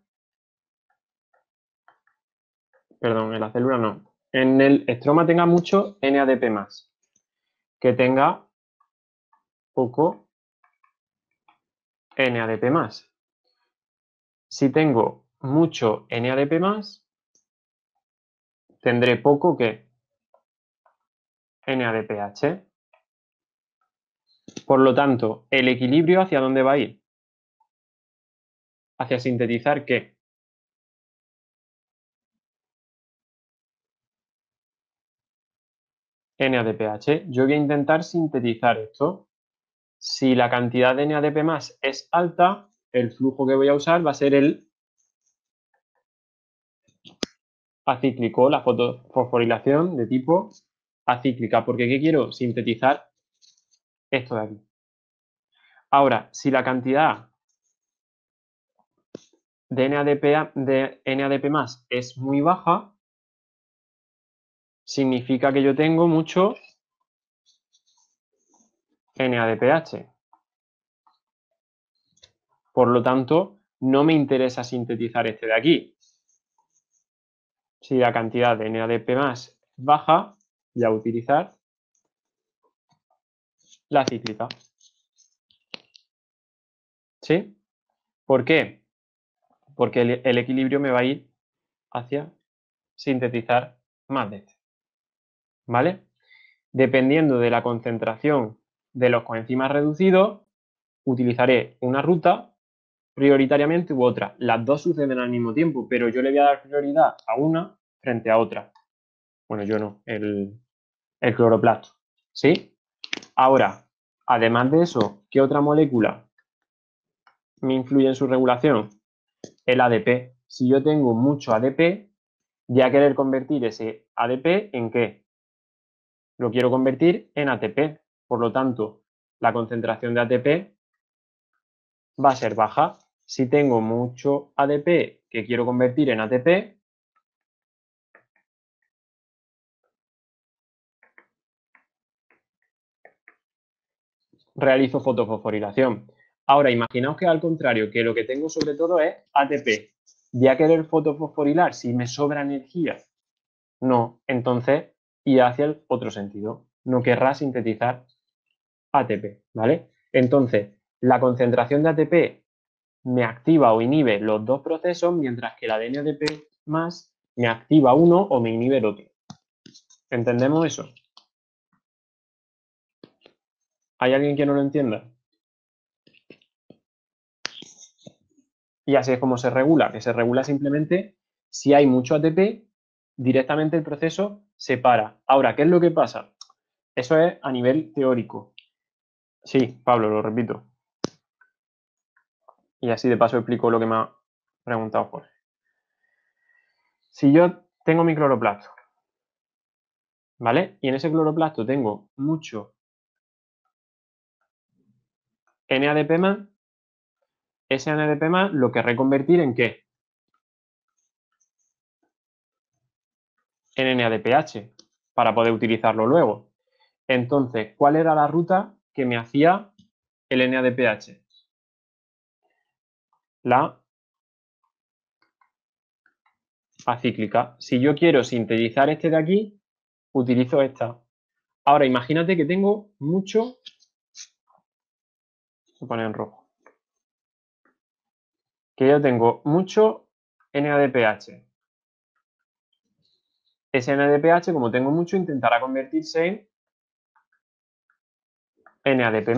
perdón, en la célula no, en el estroma tenga mucho NADP+, que tenga poco NADP+. Si tengo mucho NADP+, tendré poco que NADPH. Por lo tanto, el equilibrio ¿hacia dónde va a ir? Hacia sintetizar ¿qué? NADPH. Yo voy a intentar sintetizar esto. Si la cantidad de NADP+ es alta, el flujo que voy a usar va a ser el acíclico, la fosforilación de tipo acíclica, porque ¿qué quiero? Sintetizar esto de aquí. Ahora, si la cantidad de NADP+ es muy baja, significa que yo tengo mucho NADPH. Por lo tanto, no me interesa sintetizar este de aquí. Si la cantidad de NADP+ es baja, voy a utilizar la cíclica. ¿Sí? ¿Por qué? Porque el equilibrio me va a ir hacia sintetizar más de este. ¿Vale? Dependiendo de la concentración de los coenzimas reducidos, utilizaré una ruta prioritariamente u otra. Las dos suceden al mismo tiempo, pero yo le voy a dar prioridad a una frente a otra. Bueno, yo no, el cloroplasto. ¿Sí? Ahora, además de eso, ¿qué otra molécula me influye en su regulación? El ADP. Si yo tengo mucho ADP, voy a querer convertir ese ADP ¿en qué? Lo quiero convertir en ATP. Por lo tanto, la concentración de ATP va a ser baja. Si tengo mucho ADP que quiero convertir en ATP, realizo fotofosforilación. Ahora, imaginaos que al contrario, que lo que tengo sobre todo es ATP. ¿Voy a querer fotofosforilar si me sobra energía? No, entonces y hacia el otro sentido. No querrá sintetizar ATP, ¿vale? Entonces, la concentración de ATP me activa o inhibe los dos procesos, mientras que la de NADP+ me activa uno o me inhibe el otro. ¿Entendemos eso? ¿Hay alguien que no lo entienda? Y así es como se regula, que se regula simplemente si hay mucho ATP, directamente el proceso se para. Ahora, ¿qué es lo que pasa? Eso es a nivel teórico. Sí, Pablo, lo repito. Y así de paso explico lo que me ha preguntado Jorge. Si yo tengo mi cloroplasto, ¿vale? Y en ese cloroplasto tengo mucho NADP+, ese NADP+ lo querré convertir ¿en qué? En NADPH, para poder utilizarlo luego. Entonces, ¿cuál era la ruta que me hacía el NADPH? La acíclica. Si yo quiero sintetizar este de aquí, utilizo esta. Ahora, imagínate que tengo mucho, voy a poner en rojo, que yo tengo mucho NADPH. ese NADPH, como tengo mucho, intentará convertirse en NADP+.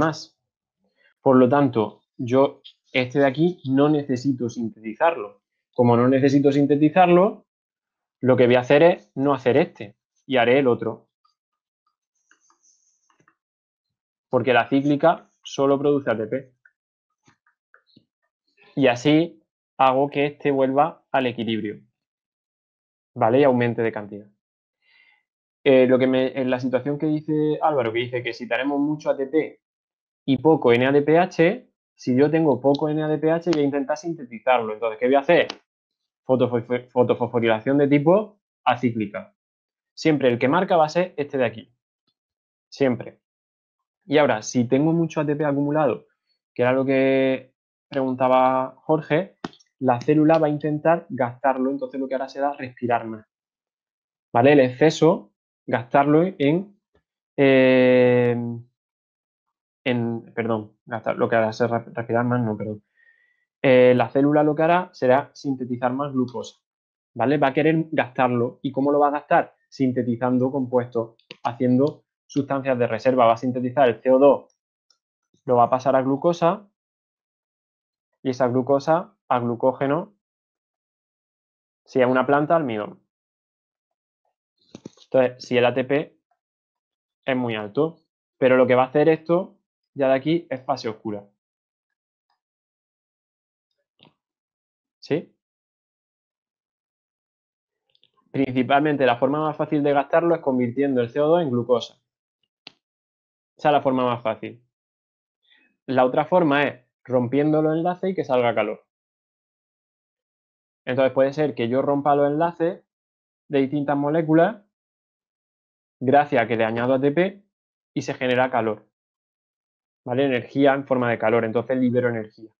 Por lo tanto, yo este de aquí no necesito sintetizarlo. Como no necesito sintetizarlo, lo que voy a hacer es no hacer este y haré el otro. Porque la cíclica solo produce ATP. Y así hago que este vuelva al equilibrio, ¿vale? Y aumente de cantidad. En la situación que dice Álvaro, que dice que si tenemos mucho ATP y poco NADPH, si yo tengo poco NADPH voy a intentar sintetizarlo. Entonces, ¿qué voy a hacer? Fotofosforilación de tipo acíclica. Siempre el que marca va a ser este de aquí. Siempre. Y ahora, si tengo mucho ATP acumulado, que era lo que preguntaba Jorge, la célula va a intentar gastarlo, entonces lo que hará será respirar más. ¿Vale? El exceso, gastarlo lo que hará será respirar más, no, perdón. La célula lo que hará será sintetizar más glucosa, ¿vale? Va a querer gastarlo. ¿Y cómo lo va a gastar? Sintetizando compuestos, haciendo sustancias de reserva. Va a sintetizar el CO2, lo va a pasar a glucosa y esa glucosa a glucógeno, si es una planta, almidón. Entonces, si el ATP es muy alto, pero lo que va a hacer esto ya de aquí es fase oscura. ¿Sí? Principalmente la forma más fácil de gastarlo es convirtiendo el CO2 en glucosa. Esa es la forma más fácil. La otra forma es rompiendo los enlaces y que salga calor. Entonces puede ser que yo rompa los enlaces de distintas moléculas gracias a que le añado ATP y se genera calor. ¿Vale? Energía en forma de calor, entonces libero energía.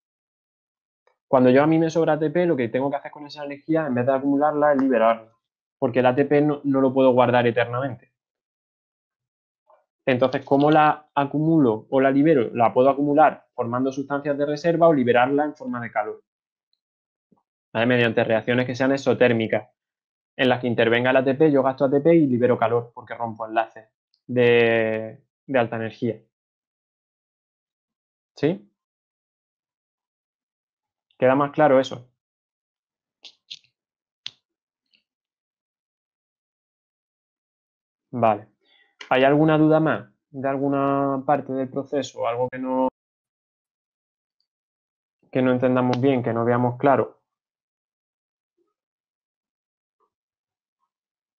Cuando yo a mí me sobra ATP, lo que tengo que hacer con esa energía, en vez de acumularla, es liberarla. Porque el ATP no lo puedo guardar eternamente. Entonces, ¿cómo la acumulo o la libero? La puedo acumular formando sustancias de reserva o liberarla en forma de calor. ¿Vale? Mediante reacciones que sean exotérmicas, en las que intervenga el ATP, yo gasto ATP y libero calor, porque rompo enlaces de alta energía. ¿Sí? ¿Queda más claro eso? Vale. ¿Hay alguna duda más de alguna parte del proceso? ¿Algo que no entendamos bien, que no veamos claro?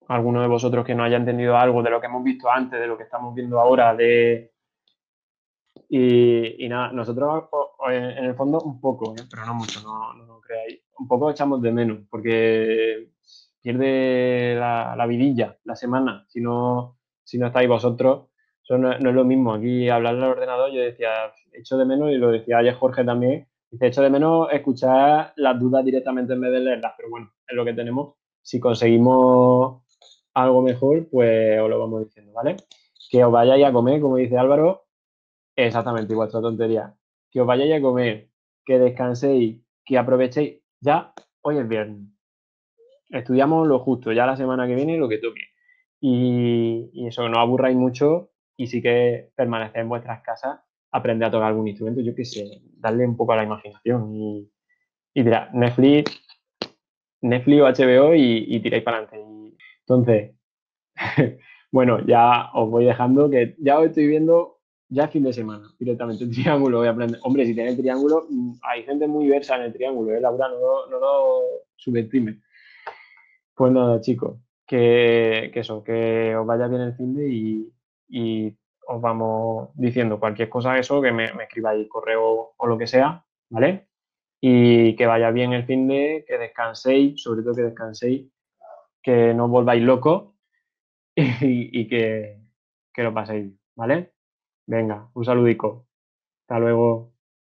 ¿Alguno de vosotros que no haya entendido algo de lo que hemos visto antes, de lo que estamos viendo ahora? Y nada, nosotros en el fondo un poco, pero no mucho, no lo creáis. Un poco echamos de menos, porque pierde la vidilla, la semana, si no estáis vosotros. Eso no es lo mismo. Aquí hablar al ordenador, yo decía, echo de menos, y lo decía ayer Jorge también, dice, echo de menos escuchar las dudas directamente en vez de leerlas, pero bueno, es lo que tenemos. Si conseguimos algo mejor, pues os lo vamos diciendo, ¿vale? Que os vayáis a comer, como dice Álvaro. Exactamente, vuestra tontería. Que os vayáis a comer, que descanséis, que aprovechéis. Ya, hoy es viernes. Estudiamos lo justo, ya la semana que viene lo que toque. Y eso, no aburráis mucho y sí que permaneced en vuestras casas, aprended a tocar algún instrumento, yo qué sé, darle un poco a la imaginación y dirá, Netflix o HBO y tiráis para adelante. Entonces, bueno, ya os voy dejando, que ya os estoy viendo ya es fin de semana, directamente el triángulo voy a aprender. Hombre, si tiene el triángulo, hay gente muy versa en el triángulo, Laura, no lo subestime. Pues nada, chicos, que eso, que os vaya bien el fin de y os vamos diciendo cualquier cosa, eso, que me escribáis correo o lo que sea, ¿vale? Y que vaya bien el fin de, que descanséis, sobre todo que descanséis, que no os volváis locos y que lo paséis bien, ¿vale? Venga, un saludico. Hasta luego.